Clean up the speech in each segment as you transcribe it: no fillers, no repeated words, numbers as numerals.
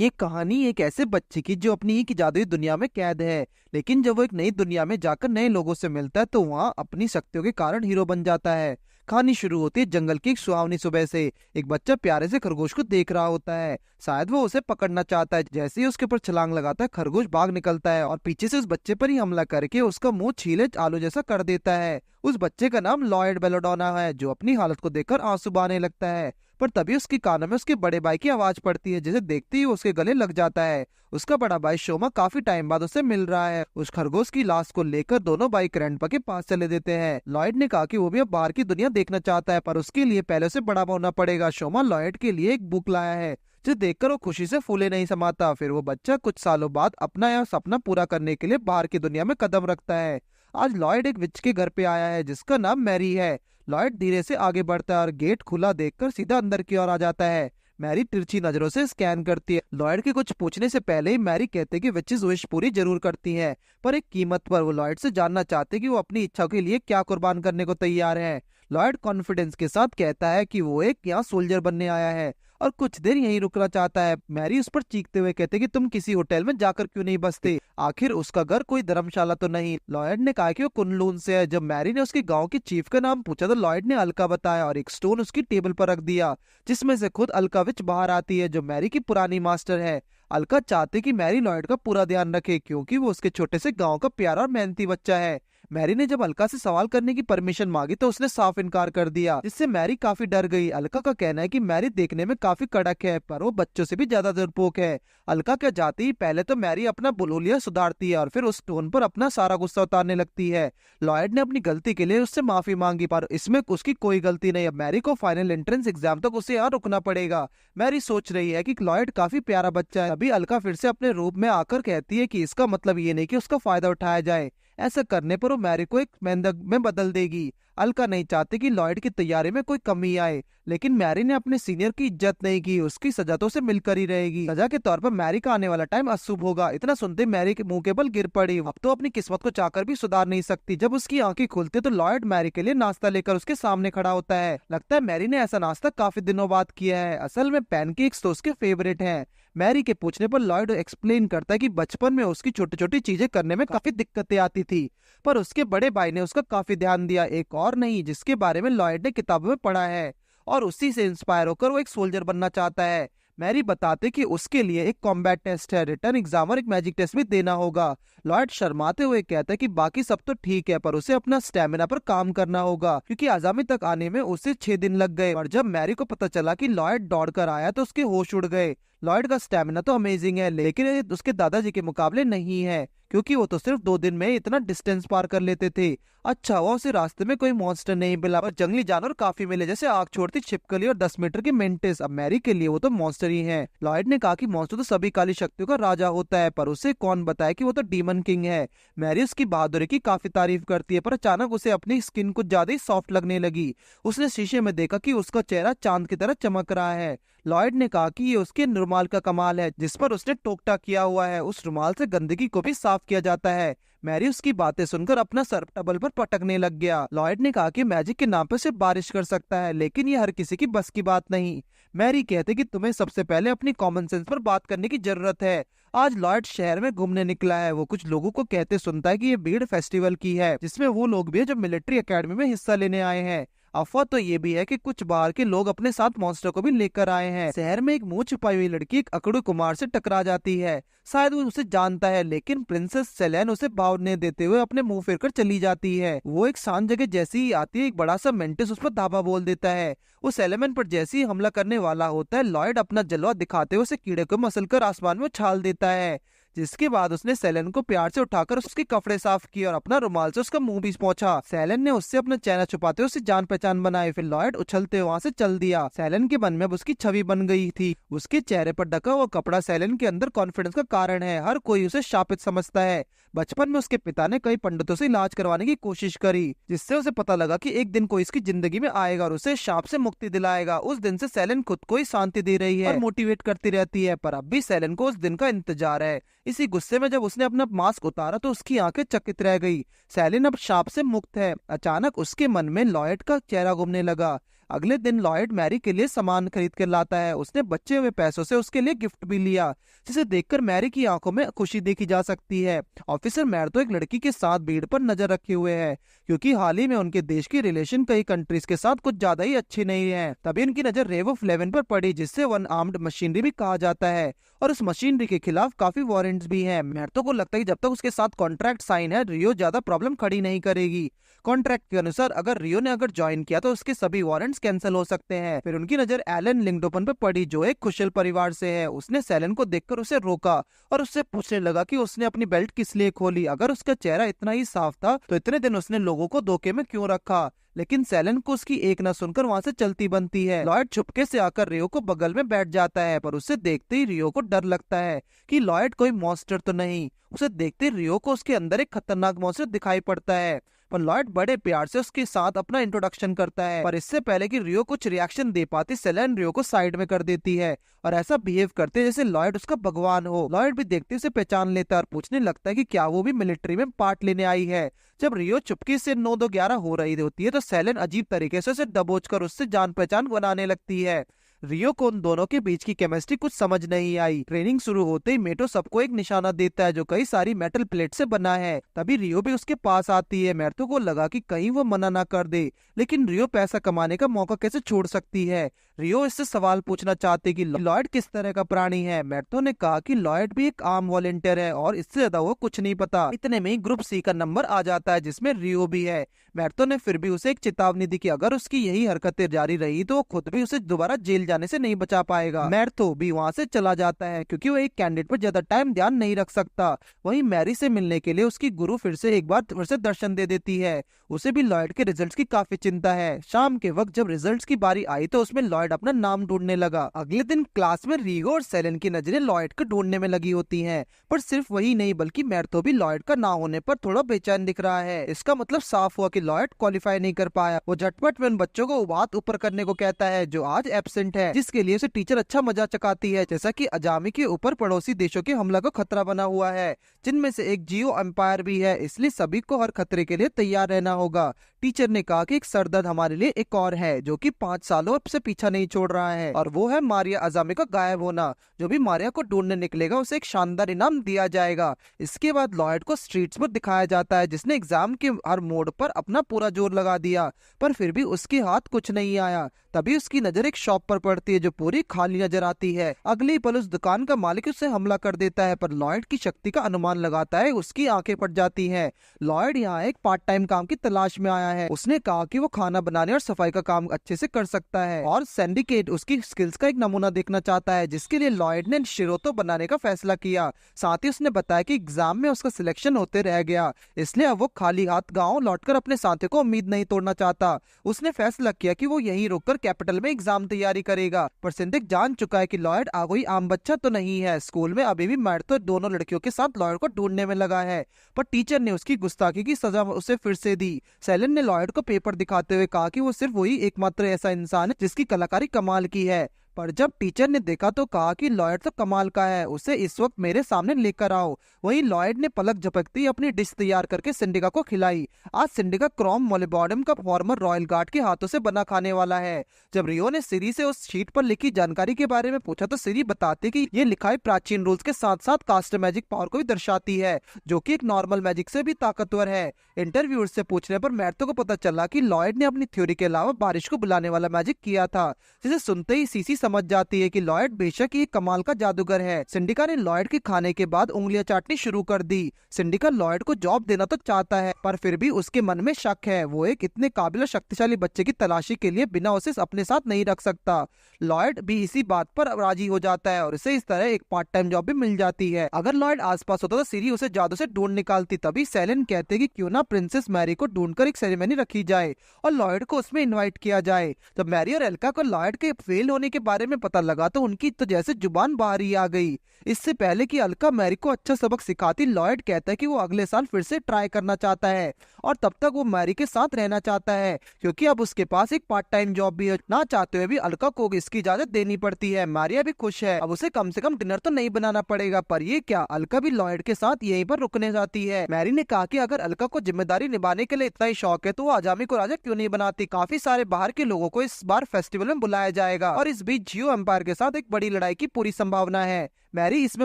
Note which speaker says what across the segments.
Speaker 1: ये कहानी एक ऐसे बच्चे की जो अपनी ही की जादुई दुनिया में कैद है। लेकिन जब वो एक नई दुनिया में जाकर नए लोगों से मिलता है तो वहाँ अपनी शक्तियों के कारण हीरो बन जाता है। कहानी शुरू होती है जंगल की एक सुहावनी सुबह से। एक बच्चा प्यारे से खरगोश को देख रहा होता है। शायद वो उसे पकड़ना चाहता है। जैसे ही उसके ऊपर छलांग लगाता है खरगोश भाग निकलता है और पीछे से उस बच्चे पर ही हमला करके उसका मुंह छीले आलू जैसा कर देता है। उस बच्चे का नाम लॉयड बेलोडोना है जो अपनी हालत को देखकर आंसू बहाने लगता है। पर तभी उसके कानों में उसके बड़े भाई की आवाज पड़ती है जिसे देखते ही वो उसके गले लग जाता है। उसका बड़ा भाई शोमा काफी टाइम बाद उसे मिल रहा है। उस खरगोश की लाश को लेकर दोनों भाई ग्रैंडपा के पास चले देते हैं। लॉयड ने कहा कि वो भी अब बाहर की दुनिया देखना चाहता है पर उसके लिए पहले से बड़ा होना पड़ेगा। शोमा लॉयड के लिए एक बुक लाया है जो देखकर वो खुशी से फूले नहीं समाता। फिर वो बच्चा कुछ सालों बाद अपना यह सपना पूरा करने के लिए बाहर की दुनिया में कदम रखता है। आज लॉयड एक विच के घर पे आया है जिसका नाम मैरी है। लॉयड धीरे से आगे बढ़ता है और गेट खुला देखकर सीधा अंदर की ओर आ जाता है। मैरी तिरछी नजरों से स्कैन करती है। लॉयड के कुछ पूछने से पहले ही मैरी कहते कि विचेस विश पूरी जरूर करती है पर एक कीमत पर। वो लॉयड से जानना चाहते कि वो अपनी इच्छा के लिए क्या कुर्बान करने को तैयार है। लॉयड कॉन्फिडेंस के साथ कहता है कि वो एक यहाँ सोल्जर बनने आया है और कुछ देर यहीं रुकना चाहता है। मैरी उस पर चीखते हुए कहते कि तुम किसी होटल में जाकर क्यों नहीं बसते, आखिर उसका घर कोई धर्मशाला तो नहीं। लॉयड ने कहा कि वो कुनलून से है। जब मैरी ने उसके गांव के चीफ का नाम पूछा तो लॉयड ने अलका बताया और एक स्टोन उसकी टेबल पर रख दिया जिसमें से खुद अलका विच बाहर आती है जो मैरी की पुरानी मास्टर है। अलका चाहती कि मैरी लॉयड का पूरा ध्यान रखे क्योंकि वो उसके छोटे से गांव का प्यारा और मेहनती बच्चा है। मैरी ने जब अलका से सवाल करने की परमिशन मांगी तो उसने साफ इनकार कर दिया जिससे मैरी काफी डर गई। अलका का कहना है कि मैरी देखने में काफी कड़क है पर वो बच्चों से भी ज्यादा डरपोक है। अलका क्या जाती ही पहले तो मैरी अपना बुलबुलिया सुधारती है और फिर उस टोन पर अपना सारा गुस्सा उतारने लगती है। लॉयड ने अपनी गलती के लिए उससे माफी मांगी पर इसमें उसकी कोई गलती नहीं। अब मैरी को फाइनल एंट्रेंस एग्जाम तक उसे यहाँ रुकना पड़ेगा। मैरी सोच रही है कि लॉयड काफी प्यारा बच्चा है। अभी अलका फिर से अपने रूप में आकर कहती है कि इसका मतलब ये नहीं कि उसका फायदा उठाया जाए, ऐसा करने पर वो मैरी को एक मेंढक में बदल देगी। अलका नहीं चाहती कि लॉयड की तैयारी में कोई कमी आए लेकिन मैरी ने अपने सीनियर की इज्जत नहीं की। उसकी सजा तो उसे मिलकर ही रहेगी। सजा के तौर पर मैरी का आने वाला टाइम अशुभ होगा। इतना सुनते मैरी के मुंह के बल गिर पड़ी। अब तो अपनी किस्मत को चाहकर भी सुधार नहीं सकती। जब उसकी आंखें खुलती तो लॉयड मैरी के लिए नाश्ता लेकर उसके सामने खड़ा होता है। लगता है मैरी ने ऐसा नाश्ता काफी दिनों बाद किया है। असल में पैनकेक्स तो उसके फेवरेट हैं। मैरी के पूछने पर लॉयड एक्सप्लेन करता है कि बचपन में उसकी छोटी छोटी चीजें करने में काफी दिक्कतें आती थी पर उसके बड़े भाई ने उसका काफी ध्यान दिया। एक और नहीं जिसके बारे में लॉयड ने किताबों में पढ़ा है और उसी से इंस्पायर होकर वो एक सोल्जर बनना चाहता है। मैरी बताते कि उसके लिए एक कॉम्बैट टेस्ट है, रिटर्न एग्जाम और एक मैजिक टेस्ट भी देना होगा। लॉयड शर्माते हुए कहता है कि बाकी सब तो ठीक है पर उसे अपना स्टेमिना पर काम करना होगा क्योंकि आजामी तक आने में उसे 6 दिन लग गए। और जब मैरी को पता चला कि लॉयड दौड़कर आया तो उसके होश उड़ गए। लॉयड का स्टेमिना तो अमेजिंग है लेकिन ये उसके दादाजी के मुकाबले नहीं है क्योंकि वो तो सिर्फ 2 दिन में इतना डिस्टेंस पार कर लेते थे। अच्छा हुआ उसे रास्ते में कोई मॉन्स्टर नहीं मिला पर जंगली जानवर काफी मिले जैसे आग छोड़ती छिपकली और 10 मीटर की मेंटिस। अब मैरी के लिए वो तो मॉन्स्टर ही है। लॉयड ने कहा कि मॉन्स्टर तो सभी काली शक्तियों का राजा होता है पर उसे कौन बताए कि वो तो डीमन किंग है। मैरी उसकी बहादुरी की काफी तारीफ करती है पर अचानक उसे अपनी स्किन कुछ ज्यादा ही सॉफ्ट लगने लगी। उसने शीशे में देखा कि उसका चेहरा चांद की तरह चमक रहा है। लॉयड ने कहा कि ये उसके रुमाल का कमाल है जिस पर उसने टोकटा किया हुआ है। उस रुमाल से गंदगी को भी साफ किया जाता है। मैरी उसकी बातें सुनकर अपना सर टेबल पर पटकने लग गया। लॉयड ने कहा कि मैजिक के नाम पर सिर्फ बारिश कर सकता है लेकिन ये हर किसी की बस की बात नहीं। मैरी कहते कि तुम्हें सबसे पहले अपनी कॉमन सेंस पर बात करने की जरूरत है। आज लॉयड शहर में घूमने निकला है। वो कुछ लोगों को कहते सुनता है कि ये भीड़ फेस्टिवल की है जिसमें वो लोग भी है जो मिलिट्री एकेडमी में हिस्सा लेने आए हैं। अफवाह तो ये भी है कि कुछ बाहर के लोग अपने साथ मॉन्स्टर को भी लेकर आए हैं। शहर में एक मुंह छुपाई हुई लड़की एक अकड़ू कुमार से टकरा जाती है। शायद वो उसे जानता है लेकिन प्रिंसेस सेलेन उसे भावने देते हुए अपने मुंह फेर कर चली जाती है। वो एक शांत जगह जैसी ही आती है एक बड़ा सा मेंटिस उस पर धावा बोल देता है। उस एलिमेंट पर जैसे ही हमला करने वाला होता है लॉयड अपना जलवा दिखाते हुए उसे कीड़े को मसलकर आसमान में उछाल देता है जिसके बाद उसने सेलेन को प्यार से उठाकर उसके कपड़े साफ किए और अपना रुमाल से उसका मुंह भी पोंछा। सेलेन ने उससे अपना चेहरा छुपाते हुए उससे जान पहचान बनाई। फिर लॉयड उछलते वहां से चल दिया। सेलेन के मन में अब उसकी छवि बन गई थी। उसके चेहरे पर ढका हुआ कपड़ा सेलेन के अंदर कॉन्फिडेंस का कारण है। हर कोई उसे शापित समझता है। बचपन में उसके पिता ने कई पंडितों से इलाज करवाने की कोशिश करी जिससे उसे पता लगा कि एक दिन कोई इसकी जिंदगी में आएगा और उसे शाप से मुक्ति दिलाएगा। उस दिन से सेलेन खुद को ही शांति दे रही है और मोटिवेट करती रहती है पर अब भी सेलेन को उस दिन का इंतजार है। इसी गुस्से में जब उसने अपना मास्क उतारा तो उसकी आंखें चकित रह गई। सेलिन अब शाप से मुक्त है। अचानक उसके मन में लॉयड का चेहरा घूमने लगा। अगले दिन लॉयड मैरी के लिए सामान खरीद कर लाता है। उसने बचे हुए पैसों से उसके लिए गिफ्ट भी लिया, जिसे देखकर मैरी की आंखों में खुशी देखी जा सकती है। ऑफिसर मैर्तो एक लड़की के साथ भीड़ पर नजर रखे हुए है, क्योंकि हाल ही में उनके देश की रिलेशन कई कंट्रीज के साथ कुछ ज्यादा ही अच्छी नहीं है। तभी उनकी नजर रेव ऑफ 11 पर पड़ी, जिससे वन आर्म्ड मशीनरी भी कहा जाता है, और उस मशीनरी के खिलाफ काफी वारंट्स भी हैं। मैर्तो को लगता है कि जब तक उसके साथ कॉन्ट्रैक्ट साइन है, रियो ज्यादा प्रॉब्लम खड़ी नहीं करेगी। कॉन्ट्रैक्ट के अनुसार अगर रियो ने ज्वाइन किया तो उसके सभी वारंट्स कैंसिल हो सकते हैं। फिर उनकी नजर एलन लिंगडोपन पर पड़ी, जो एक कुशल परिवार से है। उसने सेलन को देखकर उसे रोका और उससे पूछने लगा कि उसने अपनी बेल्ट किस लिए खोली। अगर उसका चेहरा इतना ही साफ था तो इतने दिन उसने लोगों को धोखे में क्यों रखा। लेकिन सेलन को उसकी एक न सुनकर वहां से चलती बनती है। लॉयड चुपके से आकर रियो को बगल में बैठ जाता है, पर उसे देखते ही रियो को डर लगता है कि लॉयड कोई मॉन्स्टर तो नहीं। उसे देखते ही रियो को उसके अंदर एक खतरनाक मॉन्स्टर दिखाई पड़ता है, पर लॉयड बड़े प्यार से उसके साथ अपना इंट्रोडक्शन करता है। पर इससे पहले कि रियो कुछ रिएक्शन दे पाती, सेलेन रियो को साइड में कर देती है और ऐसा बिहेव करते जैसे लॉयड उसका भगवान हो। लॉयड भी देखते उसे पहचान लेता है और पूछने लगता है कि क्या वो भी मिलिट्री में पार्ट लेने आई है। जब रियो चुपके से 9-2-11 हो रही होती है तो सेलेन अजीब तरीके से उसे दबोच कर उससे जान पहचान बनाने लगती है। रियो को उन दोनों के बीच की केमिस्ट्री कुछ समझ नहीं आई। ट्रेनिंग शुरू होते ही मेटो सबको एक निशाना देता है, जो कई सारी मेटल प्लेट से बना है। तभी रियो भी उसके पास आती है। मैर्थो को लगा कि कहीं वो मना ना कर दे, लेकिन रियो पैसा कमाने का मौका कैसे छोड़ सकती है। रियो इससे सवाल पूछना चाहती कि लॉयड किस तरह का प्राणी है। मैर्थो ने कहा कि लॉयड भी एक आर्म वॉलेंटियर है और इससे ज्यादा वो कुछ नहीं पता। इतने में ही ग्रुप सी का नंबर आ जाता है, जिसमें रियो भी है। मैर्थो ने फिर भी उसे एक चेतावनी दी कि अगर उसकी यही हरकतें जारी रही तो वो खुद भी उसे दोबारा जेल जाने से नहीं बचा पाएगा। मैर्थो भी वहाँ से चला जाता है, क्योंकि वो एक कैंडिडेट पर ज्यादा टाइम ध्यान नहीं रख सकता। वहीं मैरी से मिलने के लिए उसकी गुरु एक बार फिर से दर्शन दे देती है। उसे भी लॉयड के रिजल्ट्स की काफी चिंता है। शाम के वक्त जब रिजल्ट्स की बारी आई तो उसमें लॉयड अपना नाम ढूंढने लगा। अगले दिन क्लास में रिगो और सेलेन की नजरें लॉयड को ढूंढने में लगी होती हैं, पर सिर्फ वही नहीं बल्कि मैर्थो भी लॉयड का ना होने पर थोड़ा बेचैन दिख रहा है। इसका मतलब साफ हुआ कि लॉयड क्वालिफाई नहीं कर पाया। वो झटपट में उन बच्चों को बात ऊपर करने को कहता है जो आज एब्सेंट है, जिसके लिए उसे टीचर अच्छा मजा चकाती है, जैसा कि अजामी के ऊपर पड़ोसी देशों के हमला का खतरा बना हुआ है, जिनमें से एक जियो एम्पायर भी है, इसलिए सभी को हर खतरे के लिए तैयार रहना होगा। टीचर ने कहा कि एक सरदर्द हमारे लिए एक और है, जो कि 5 सालों से पीछा नहीं छोड़ रहा है, और वो है मारिया अजामी का गायब होना। जो भी मारिया को ढूंढने निकलेगा उसे एक शानदार इनाम दिया जाएगा। इसके बाद लॉयड को स्ट्रीट्स पर दिखाया जाता है, जिसने एग्जाम के हर मोड पर अपना पूरा जोर लगा दिया, पर फिर भी उसके हाथ कुछ नहीं आया। तभी उसकी नजर एक शॉप पर पड़ती है जो पूरी खाली नजर आती है। अगले पल उस दुकान का मालिक उससे हमला कर देता है, पर लॉयड की शक्ति का अनुमान लगाता है, उसकी आंखें फट जाती हैं। लॉयड यहाँ एक पार्ट टाइम काम की तलाश में आया है। उसने कहा कि वो खाना बनाने और सफाई का काम अच्छे से कर सकता है, और सिंडिकेट उसकी स्किल्स का एक नमूना देखना चाहता है, जिसके लिए लॉयड ने शिरोतो बनाने का फैसला किया। साथ ही उसने बताया कि एग्जाम में उसका सिलेक्शन होते रह गया, इसलिए अब वो खाली हाथ गाँव लौटकर अपने साथी को उम्मीद नहीं तोड़ना चाहता। उसने फैसला किया कि वो यहीं रुककर कैपिटल में एग्जाम तैयारी करेगा, पर सिंडिक जान चुका है कि लॉयड कोई आम बच्चा तो नहीं है। स्कूल में अभी भी मैर्थो दोनों लड़कियों के साथ लॉयड को ढूंढने में लगा है, पर टीचर ने उसकी गुस्ताखी की सजा उसे फिर से दी। सेलन ने लॉयड को पेपर दिखाते हुए कहा कि वो सिर्फ वही एकमात्र ऐसा इंसान है जिसकी कलाकारी कमाल की है, पर जब टीचर ने देखा तो कहा कि लॉयड तो कमाल का है, उसे इस वक्त मेरे सामने लेकर आओ। वहीं लॉयड ने पलक झपकते ही अपनी डिश तैयार करके सिंडिका को खिलाई। आज सिंडिका क्रोम मोलिबॉडम का फॉर्मर रॉयल गार्ड के हाथों से बना खाने वाला है। जब रियो ने सिरी से उस शीट पर लिखी जानकारी के बारे में पूछा तो सिरी बताती कि ये लिखाई प्राचीन रूल्स के साथ साथ कास्ट मैजिक पावर को भी दर्शाती है, जो कि एक नॉर्मल मैजिक से भी ताकतवर है। इंटरव्यूअर से पूछने पर मैर्थो को पता चला कि लॉयड ने अपनी थ्योरी के अलावा बारिश को बुलाने वाला मैजिक किया था, जिसे सुनते ही सीसी समझ जाती है कि लॉयड बेशक ही कमाल का जादूगर है। सिंडिका ने लॉयड के खाने के बाद उंगलियां चाटनी शुरू कर दी। सिंडिका लॉयड को जॉब देना तो चाहता है, पर फिर भी उसके मन में शक है। वो एक इतने काबिल और शक्तिशाली बच्चे की तलाशी के लिए बिना उसे अपने साथ नहीं रख सकता। लॉयड भी इसी बात पर राजी हो जाता है और इसे इस तरह एक पार्ट टाइम जॉब भी मिल जाती है। अगर लॉयड आसपास होता तो सीरी उसे जादू से ढूंढ निकालती। तभी सेलेन कहते कि क्यों ना प्रिंसेस मैरी को ढूंढकर एक सेरेमनी रखी जाए और लॉयड को उसमें इन्वाइट किया जाए। जब मैरी और एल्का को लॉयड के फेल होने के बारे में पता लगा तो उनकी तो जैसे जुबान बाहर ही आ गई। इससे पहले कि अलका मैरी को अच्छा सबक सिखाती, लॉयड कहता है कि वो अगले साल फिर से ट्राई करना चाहता है और तब तक वो मैरी के साथ रहना चाहता है, क्योंकि अब उसके पास एक पार्ट टाइम जॉब भी है। ना चाहते हुए भी अलका को इसकी इजाजत देनी पड़ती है। मारिया भी खुश है, अब उसे कम से कम डिनर तो नहीं बनाना पड़ेगा। पर ये क्या, अलका भी लॉयड के साथ यहीं पर रुकने जाती है। मैरी ने कहा कि अगर अलका को जिम्मेदारी निभाने के लिए इतना ही शौक है तो वो अजामी को राजा क्यों नहीं बनाती। काफी सारे बाहर के लोगों को इस बार फेस्टिवल में बुलाया जाएगा और इस बीच जियो एम्पायर के साथ एक बड़ी लड़ाई की पूरी संभावना है। मैरी इसमें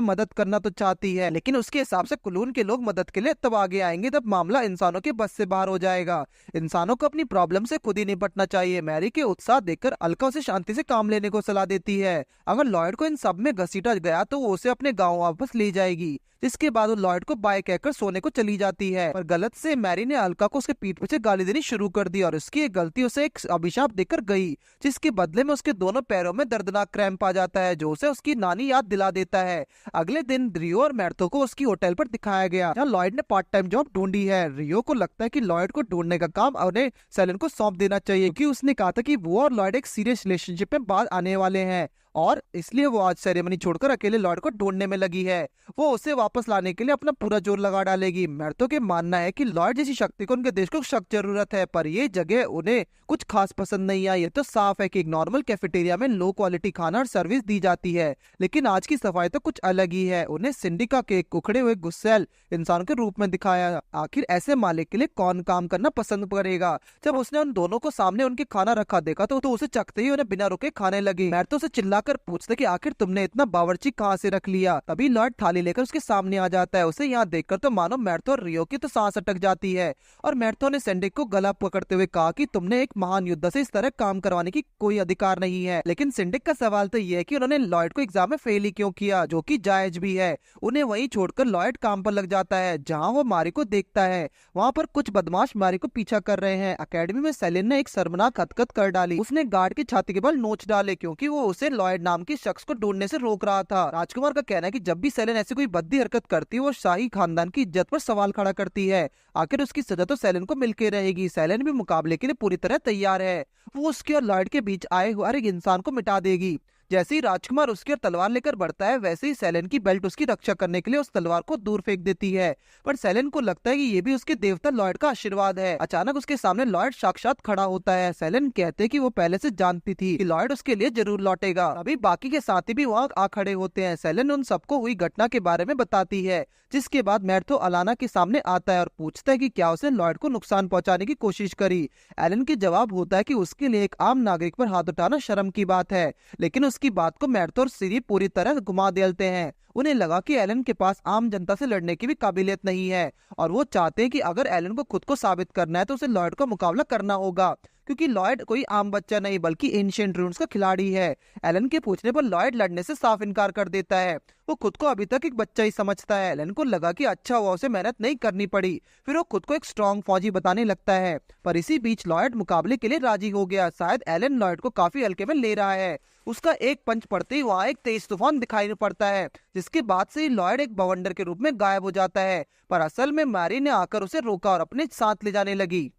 Speaker 1: मदद करना तो चाहती है, लेकिन उसके हिसाब से कुलून के लोग मदद के लिए तब आगे आएंगे जब मामला इंसानों के बस से बाहर हो जाएगा। इंसानों को अपनी प्रॉब्लम से खुद ही निपटना चाहिए। मैरी के उत्साह देखकर अलका उसे शांति से काम लेने को सलाह देती है। अगर लॉयड को इन सब में घसीटा गया तो वो उसे अपने गाँव वापस ले जाएगी, जिसके बाद वो लॉयड को बाय कहकर सोने को चली जाती है। पर गलत से मैरी ने अलका को उसके पीठ पीछे गाली देनी शुरू कर दी और उसकी एक गलती उसे एक अभिशाप देकर गई, जिसके बदले में उसके दोनों पैरों में दर्दनाक क्रैम्प आ जाता है, जो उसे उसकी नानी याद दिला देता है। अगले दिन रियो और मैर्थो को उसकी होटल पर दिखाया गया, जहाँ लॉयड ने पार्ट टाइम जॉब ढूंढी है। रियो को लगता है कि लॉयड को ढूंढने का काम उन्हें सेलेन को सौंप देना चाहिए, क्योंकि उसने कहा था कि वो और लॉयड एक सीरियस रिलेशनशिप में बाद आने वाले हैं और इसलिए वो आज सेरेमनी छोड़कर अकेले लॉयड को ढूंढने में लगी है। वो उसे वापस लाने के लिए अपना पूरा जोर लगा डालेगी। मैर्थो के मानना है कि लॉयड जैसी शक्ति को उनके देश को सख्त जरूरत है, पर ये जगह उन्हें कुछ खास पसंद नहीं आई। ये तो साफ है कि एक नॉर्मल कैफेटेरिया में लो क्वालिटी खाना और सर्विस दी जाती है, लेकिन आज की सफाई तो कुछ अलग ही है। उन्हें सिंडी का केक उखड़े हुए गुस्सैल इंसान के रूप में दिखाया। आखिर ऐसे मालिक के लिए कौन काम करना पसंद करेगा। जब उसने उन दोनों को सामने उनके खाना रखा देखा तो उसे चखते ही उन्हें बिना रुके खाने लगी। मैर्थो से चिल्लाकर पूछते कि आखिर तुमने इतना बावर्ची कहाँ से रख लिया। तभी लॉयड थाली लेकर उसके सामने आ जाता है। उसे यहाँ देखकर तो मानो मैर्थो और रियो की तो सांस अटक जाती है और मैर्थो ने सेंडिक को गला पकड़ते हुए कहा कि तुमने एक महान योद्धा से इस तरह काम करवाने की कोई अधिकार नहीं है। लेकिन सिंडिक का सवाल तो यह है कि उन्होंने लॉयड को एग्जाम में फेल ही क्यों किया, जो कि जायज भी है। उन्हें वहीं छोड़कर लॉयड काम पर लग जाता है। जहाँ वो मारी को देखता है वहाँ पर कुछ बदमाश मारी को पीछा कर रहे हैं। अकेडमी में सेलिन ने एक शर्मनाक हरकत कर डाली। उसने गार्ड की छाती के बल नोच डाले, क्योंकि वो उसे लॉयड नाम के शख्स को ढूंढने से रोक रहा था। राजकुमार का कहना है कि जब भी सेलेन ऐसी कोई बद्दी हरकत करती है वो शाही खानदान की इज्जत पर सवाल खड़ा करती है। आखिर उसकी सजा तो सेलेन को मिलके रहेगी। सेलेन भी मुकाबले के लिए पूरी तरह तैयार है। वो उसके और लॉयड के बीच आए हुए हर एक इंसान को मिटा देगी। जैसे ही राजकुमार उसकी ओर तलवार लेकर बढ़ता है, वैसे ही सेलेन की बेल्ट उसकी रक्षा करने के लिए उस तलवार को दूर फेंक देती है। पर सेलेन को लगता है कि ये भी उसके देवता लॉयड का आशीर्वाद है। अचानक उसके सामने लॉयड साक्षात खड़ा होता है। सेलेन कहते हैं कि वो पहले से जानती थी कि लॉयड उसके लिए जरूर लौटेगा। अभी बाकी के साथी भी वहाँ आ खड़े होते हैं। सेलेन उन सबको हुई घटना के बारे में बताती है, जिसके बाद मैर्थो अलाना के सामने आता है और पूछता है कि क्या उसने लॉयड को नुकसान पहुंचाने की कोशिश करी। एलन के जवाब होता है कि उसके लिए एक आम नागरिक पर हाथ उठाना शर्म की बात है, लेकिन उसकी बात को मैर्थो और सिरी पूरी तरह घुमा देते हैं। उन्हें लगा कि एलन के पास आम जनता से लड़ने की भी काबिलियत नहीं है और वो चाहते हैं कि अगर एलन को खुद को साबित करना है तो उसे लॉयड का मुकाबला करना होगा, क्योंकि लॉयड कोई आम बच्चा नहीं बल्कि एंशिएंट रून्स का खिलाड़ी है। एलन के पूछने पर लॉयड लड़ने से साफ इनकार कर देता है। वो खुद को अभी तक एक बच्चा ही समझता है। एलन को लगा कि अच्छा हुआ उसे मेहनत नहीं करनी पड़ी। फिर वो खुद को एक स्ट्रॉन्ग फौजी बताने लगता है। पर इसी बीच लॉयड मुकाबले के लिए राजी हो गया। शायद एलन लॉयड को काफी हल्के में ले रहा है। उसका एक पंच पड़ते ही वहाँ एक तेज तूफान दिखाई पड़ता है, जिसके बाद से ही लॉयड एक बवंडर के रूप में गायब हो जाता है। पर असल में मैरी ने आकर उसे रोका और अपने साथ ले जाने लगी।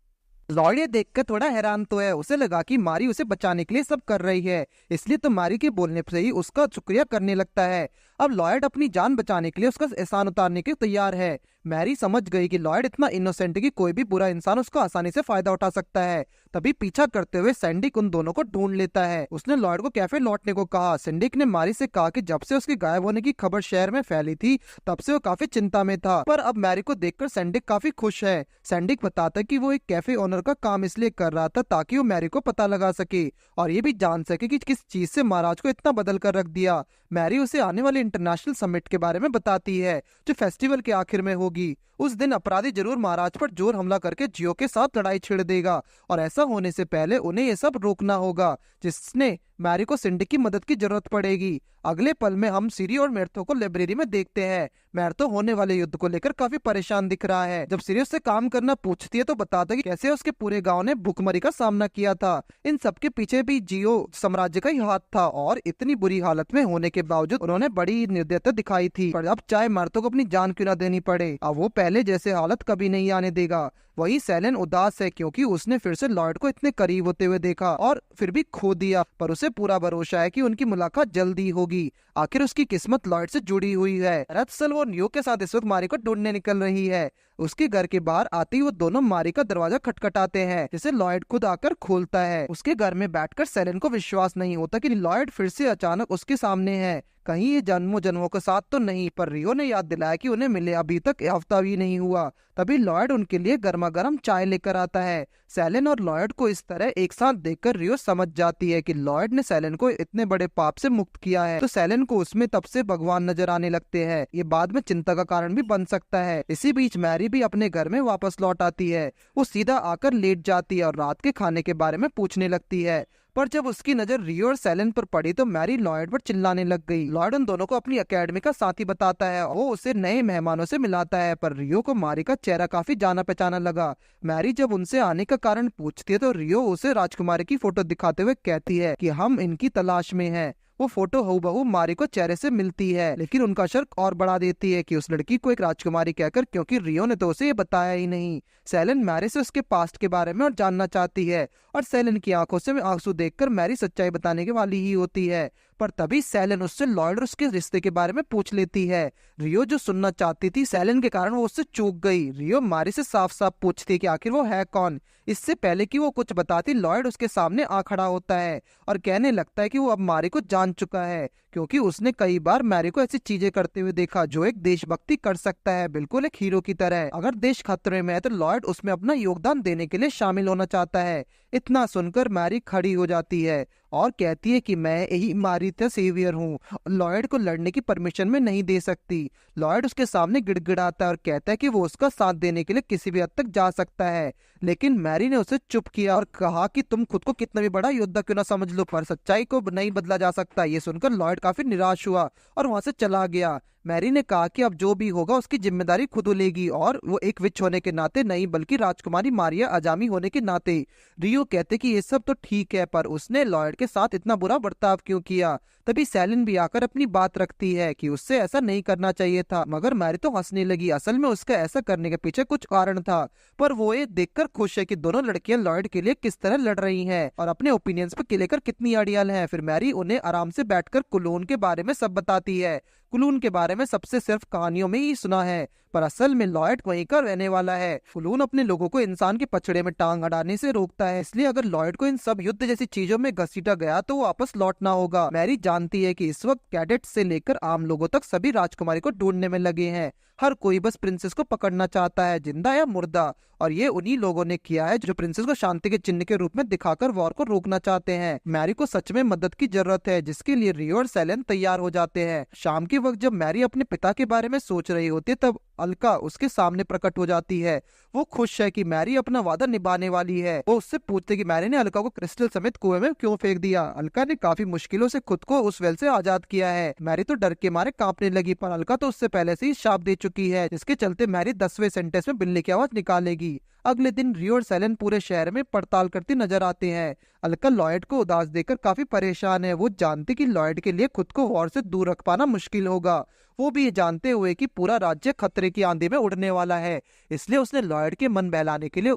Speaker 1: लॉयड ये देखकर थोड़ा हैरान तो है। उसे लगा कि मारी उसे बचाने के लिए सब कर रही है, इसलिए तो मारी के बोलने से ही उसका शुक्रिया करने लगता है। अब लॉयड अपनी जान बचाने के लिए उसका एहसान उतारने के तैयार है। मैरी समझ गई कि लॉयड इतना इनोसेंट है कि कोई भी बुरा इंसान उसका आसानी से फायदा उठा सकता है। तभी पीछा करते हुए सैंडिक उन दोनों को ढूंढ लेता है। उसने लॉयड को कैफे लौटने को कहा। सैंडिक ने मारी से कहा कि जब से उसके गायब होने की खबर शहर में फैली थी तब से वो काफी चिंता में था, पर अब मैरी को देखकर सैंडिक काफी खुश है। सैंडिक बताता है कि वो एक कैफे ओनर का काम इसलिए कर रहा था ताकि वो मैरी को पता लगा सके और ये भी जान सके कि किस चीज से महाराज को इतना बदल कर रख दिया। मैरी उसे आने वाले इंटरनेशनल समिट के बारे में बताती है, जो फेस्टिवल के आखिर में होगी। उस दिन अपराधी जरूर महाराज पर जोर हमला करके जियो के साथ लड़ाई छिड़ देगा और ऐसा होने से पहले उन्हें ये सब रोकना होगा, जिसने मैरी को सिंडिक की मदद की जरूरत पड़ेगी। अगले पल में हम सिरी और मैर्थो को लाइब्रेरी में देखते हैं। मैर्थो होने वाले युद्ध को लेकर काफी परेशान दिख रहा है। जब सिरी उससे काम करना पूछती है तो बताता है कि कैसे उसके पूरे गांव ने भूखमरी का सामना किया था। इन सबके पीछे भी जियो साम्राज्य का ही हाथ था और इतनी बुरी हालत में होने के बावजूद उन्होंने बड़ी निर्दयता दिखाई थी। पर अब चाहे मैर्थो को अपनी जान क्यों न देनी पड़े, अब वो पहले जैसे हालत कभी नहीं आने देगा। वही सेलेन उदास है क्योंकि उसने फिर से लॉयड को इतने करीब होते हुए देखा और फिर भी खो दिया, पर उसे पूरा भरोसा है कि उनकी मुलाकात जल्दी होगी। आखिर उसकी किस्मत लॉयड से जुड़ी हुई है। दरअसल वो न्यू के साथ इस वक्त मारी को ढूंढने निकल रही है। उसके घर के बाहर आते ही वो दोनों मारी का दरवाजा खटखटाते हैं, जिसे लॉयड खुद आकर खोलता है। उसके घर में बैठकर सेलेन को विश्वास नहीं होता कि लॉयड फिर से अचानक उसके सामने है। कहीं ये जन्मों जन्मों के साथ तो नहीं, पर रियो ने याद दिलाया कि उन्हें मिले अभी तक हफ्ता भी नहीं हुआ। तभी लॉयड उनके लिए गर्मा गर्म चाय लेकर आता है। सेलेन और लॉयड को इस तरह एक साथ देखकर रियो समझ जाती है कि लॉयड ने सेलेन को इतने बड़े पाप से मुक्त किया है, तो सेलेन को उसमें तब से भगवान नजर आने लगते हैं। ये बाद में चिंता का कारण भी बन सकता है। इसी बीच मैरी भी अपने घर में वापस लौट आती है। वो सीधा आकर लेट जाती है और रात के खाने के बारे में पूछने लगती है, पर जब उसकी नजर रियो और सेलेन पर पड़ी तो मैरी लॉयड पर चिल्लाने लग गई। लॉयड उन दोनों को अपनी एकेडमी का साथी बताता है। वो उसे नए मेहमानों से मिलाता है, पर रियो को मैरी का चेहरा काफी जाना पहचाना लगा। मैरी जब उनसे आने का कारण पूछती है तो रियो उसे राजकुमारी की फोटो दिखाते हुए कहती है कि हम इनकी तलाश में हैं। वो फोटो हूबहू मारी को चेहरे से मिलती है, लेकिन उनका शक और बढ़ा देती है कि उस लड़की को एक राजकुमारी कहकर, क्योंकि रियो ने तो उसे ये बताया ही नहीं। सेलेन मैरी से उसके पास्ट के बारे में और जानना चाहती है, और सेलेन की आंखों से आंसू देखकर मैरी सच्चाई बताने के वाली ही होती है। पर तभी सेलेन उससे लॉयड और उसके रिश्ते के बारे में पूछ लेती है। रियो जो सुनना चाहती थी, सेलेन के कारण वो उससे चूक गई। रियो मैरी से साफ साफ पूछती है कि आखिर वो है कौन। इससे पहले कि वो कुछ बताती, लॉयड उसके सामने आ खड़ा होता है और कहने लगता है कि वो अब मैरी को जान चुका है, क्योंकि उसने कई बार मैरी को ऐसी चीजें करते हुए देखा जो एक देशभक्ति कर सकता है, बिल्कुल एक हीरो की तरह। अगर देश खतरे में है तो लॉयड उसमें अपना योगदान देने के लिए शामिल होना चाहता है। इतना सुनकर मैरी खड़ी हो जाती है और कहती है कि मैं यही मारी द सेवियर हूँ, लॉयड को लड़ने की परमिशन में नहीं दे सकती। लॉयड उसके सामने गिड़गिड़ाता है और कहता है कि वो उसका साथ देने के लिए किसी भी हद तक जा सकता है, लेकिन मैरी ने उसे चुप किया और कहा कि तुम खुद को कितना भी बड़ा योद्धा क्यों ना समझ लो, पर सच्चाई को नहीं बदला जा सकता। ये सुनकर लॉयड काफी निराश हुआ और वहां से चला गया। मैरी ने कहा कि अब जो भी होगा उसकी जिम्मेदारी खुद लेगी, और वो एक विच होने के नाते नहीं बल्कि राजकुमारी मारिया अजामी होने के नाते। रियो कहते कि ये सब तो ठीक है, पर उसने लॉयड के साथ इतना बुरा बर्ताव क्यों किया। तभी सेलिन भी आकर अपनी बात रखती है कि उससे ऐसा नहीं करना चाहिए था, मगर मैरी तो हंसने लगी। असल में उसका ऐसा करने के पीछे कुछ कारण था, पर वो ये देखकर खुश है कि दोनों लड़कियां लॉयड के लिए किस तरह लड़ रही हैं और अपने ओपिनियंस पे लेकर कितनी अड़ियल हैं। फिर मैरी उन्हें आराम से बैठकर कुलोन के बारे में सब बताती है। कुलून के बारे में सबसे सिर्फ कहानियों में ही सुना है, पर असल में लॉयड वहीं का रहने वाला है। कुलून अपने लोगों को इंसान के पछड़े में टांग अड़ाने से रोकता है, इसलिए अगर लॉयड को इन सब युद्ध जैसी चीजों में घसीटा गया तो वो वापस लौटना होगा। मैरी जानती है कि इस वक्त कैडेट से लेकर आम लोगों तक सभी राजकुमारी को ढूंढने में लगे हैं। हर कोई बस प्रिंसेस को पकड़ना चाहता है, जिंदा या मुर्दा, और ये उन्हीं लोगों ने किया है जो प्रिंसेस को शांति के चिन्ह के रूप में दिखाकर वॉर को रोकना चाहते हैं। मैरी को सच में मदद की जरूरत है, जिसके लिए रियो और सेलेन तैयार हो जाते हैं। शाम के वक्त जब मैरी अपने पिता के बारे में सोच रही होती है, तब अलका उसके सामने प्रकट हो जाती है। वो खुश है कि मैरी अपना वादा निभाने वाली है। वो उससे पूछते कि मैरी ने अलका को क्रिस्टल समेत कुएं में क्यों फेंक दिया। अलका ने काफी मुश्किलों से खुद को उस वेल से आजाद किया है। मैरी तो डर के मारे कांपने लगी, पर अलका तो उससे पहले से ही शाप दे चुकी है, जिसके चलते मैरी 10वें सेंटेंस में बिल्ली की आवाज निकालेगी। अगले दिन रियो और सेलेन पूरे शहर में पड़ताल करती नजर आते हैं। अलका लॉयड को उदास देखकर काफी परेशान है। वो जानती कि लॉयड के लिए खुद को वॉर से दूर रख पाना मुश्किल होगा, वो भी ये जानते हुए कि पूरा राज्य खतरे की आंधी में उड़ने वाला है। इसलिए उसने लॉयड के मन बहलाने के लिए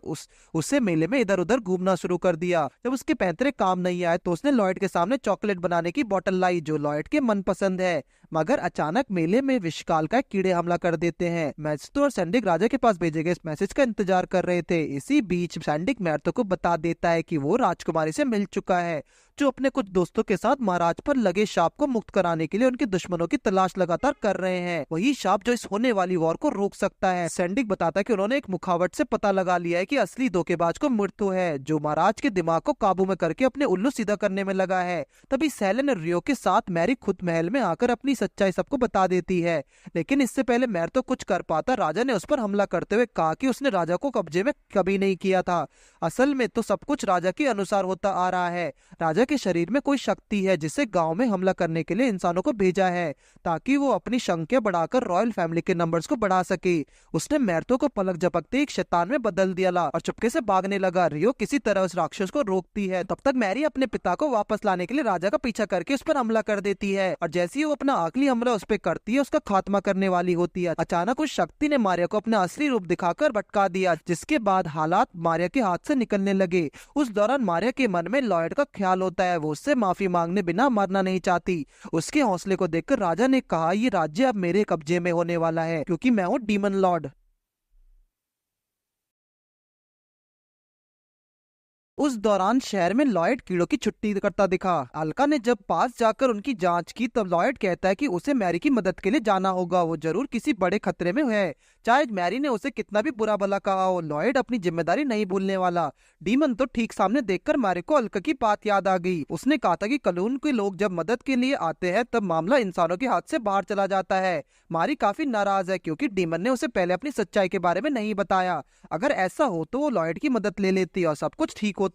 Speaker 1: उसे मेले में इधर उधर घूमना शुरू कर दिया। जब उसके पैंतरे काम नहीं आए तो उसने लॉयड के सामने चॉकलेट बनाने की बोतल लाई, जो लॉयड के मन पसंद है। मगर अचानक मेले में विषकाल का कीड़े हमला कर देते हैं। मैजिस्ट्रो और सैंडिक राजा के पास भेजे गए इस मैसेज का इंतजार कर रहे थे। इसी बीच सैंडिक मैर्थो को बता देता है कि वो राजकुमारी से मिल चुका है, जो अपने कुछ दोस्तों के साथ महाराज पर लगे शाप को मुक्त कराने के लिए उनके दुश्मनों की तलाश लगातार कर रहे हैं। वही शाप जो इस होने वाली वॉर को रोक सकता है। सैंडिक बताता है कि उन्होंने एक मुखावट से पता लगा लिया है कि असली धोखेबाज को मृत्यु है, जो महाराज के दिमाग को काबू में करके अपने उल्लू सीधा करने में लगा है। तभी सेलेन और रियो के साथ मैरी खुद महल में आकर अपनी सच्चाई सबको बता देती है, लेकिन इससे पहले मैर तो कुछ कर पाता, राजा ने उस पर हमला करते हुए कहा कि उसने राजा को कब्जे में कभी नहीं किया था। असल में तो सब कुछ राजा के अनुसार होता आ रहा है। राजा राजा के शरीर में कोई शक्ति है जिसे गांव में हमला करने के लिए इंसानों को भेजा है, ताकि वो अपनी संख्या बढ़ाकर रॉयल फैमिली के नंबर्स को बढ़ा सके। उसने मैर्थो को पलक झपकते एक शैतान में बदल दिया और चुपके से भागने लगा। रियो किसी तरह उस राक्षस को रोकती है। तब तक मैरी अपने पिता को वापस लाने के लिए राजा का पीछा करके उस पर हमला कर देती है, और जैसे ही वो अपना आखिरी हमला उस पर करती है, उसका खात्मा करने वाली होती है, अचानक उस शक्ति ने मारिया को अपना असली रूप दिखाकर भटका दिया, जिसके बाद हालात मारिया के हाथ से निकलने लगे। उस दौरान मारिया के मन में लॉयड का ख्याल होता है। वो उससे माफी मांगने बिना मरना नहीं चाहती। उसके हौसले को देखकर राजा ने कहा, ये राज्य अब मेरे कब्जे में होने वाला है, क्योंकि मैं हूँ डीमन लॉर्ड। उस दौरान शहर में लॉयड कीड़ों की छुट्टी करता दिखा। अलका ने जब पास जाकर उनकी जांच की, तब लॉयड कहता है कि उसे मैरी की मदद के लिए जाना होगा। वो जरूर किसी बड़े खतरे में है, चाहे मैरी ने उसे कितना भी बुरा भला कहा हो। लॉयड अपनी जिम्मेदारी नहीं भूलने वाला। डीमन तो ठीक सामने देखकर मैरी को अलका की बात याद आ गई। उसने कहा था कि कानून के लोग जब मदद के लिए आते हैं, तब मामला इंसानों के हाथ से बाहर चला जाता है। मारी काफी नाराज है क्योंकि डीमन ने उसे पहले अपनी सच्चाई के बारे में नहीं बताया। अगर ऐसा हो तो वो लॉयड की मदद ले लेती और सब कुछ ठीक होता।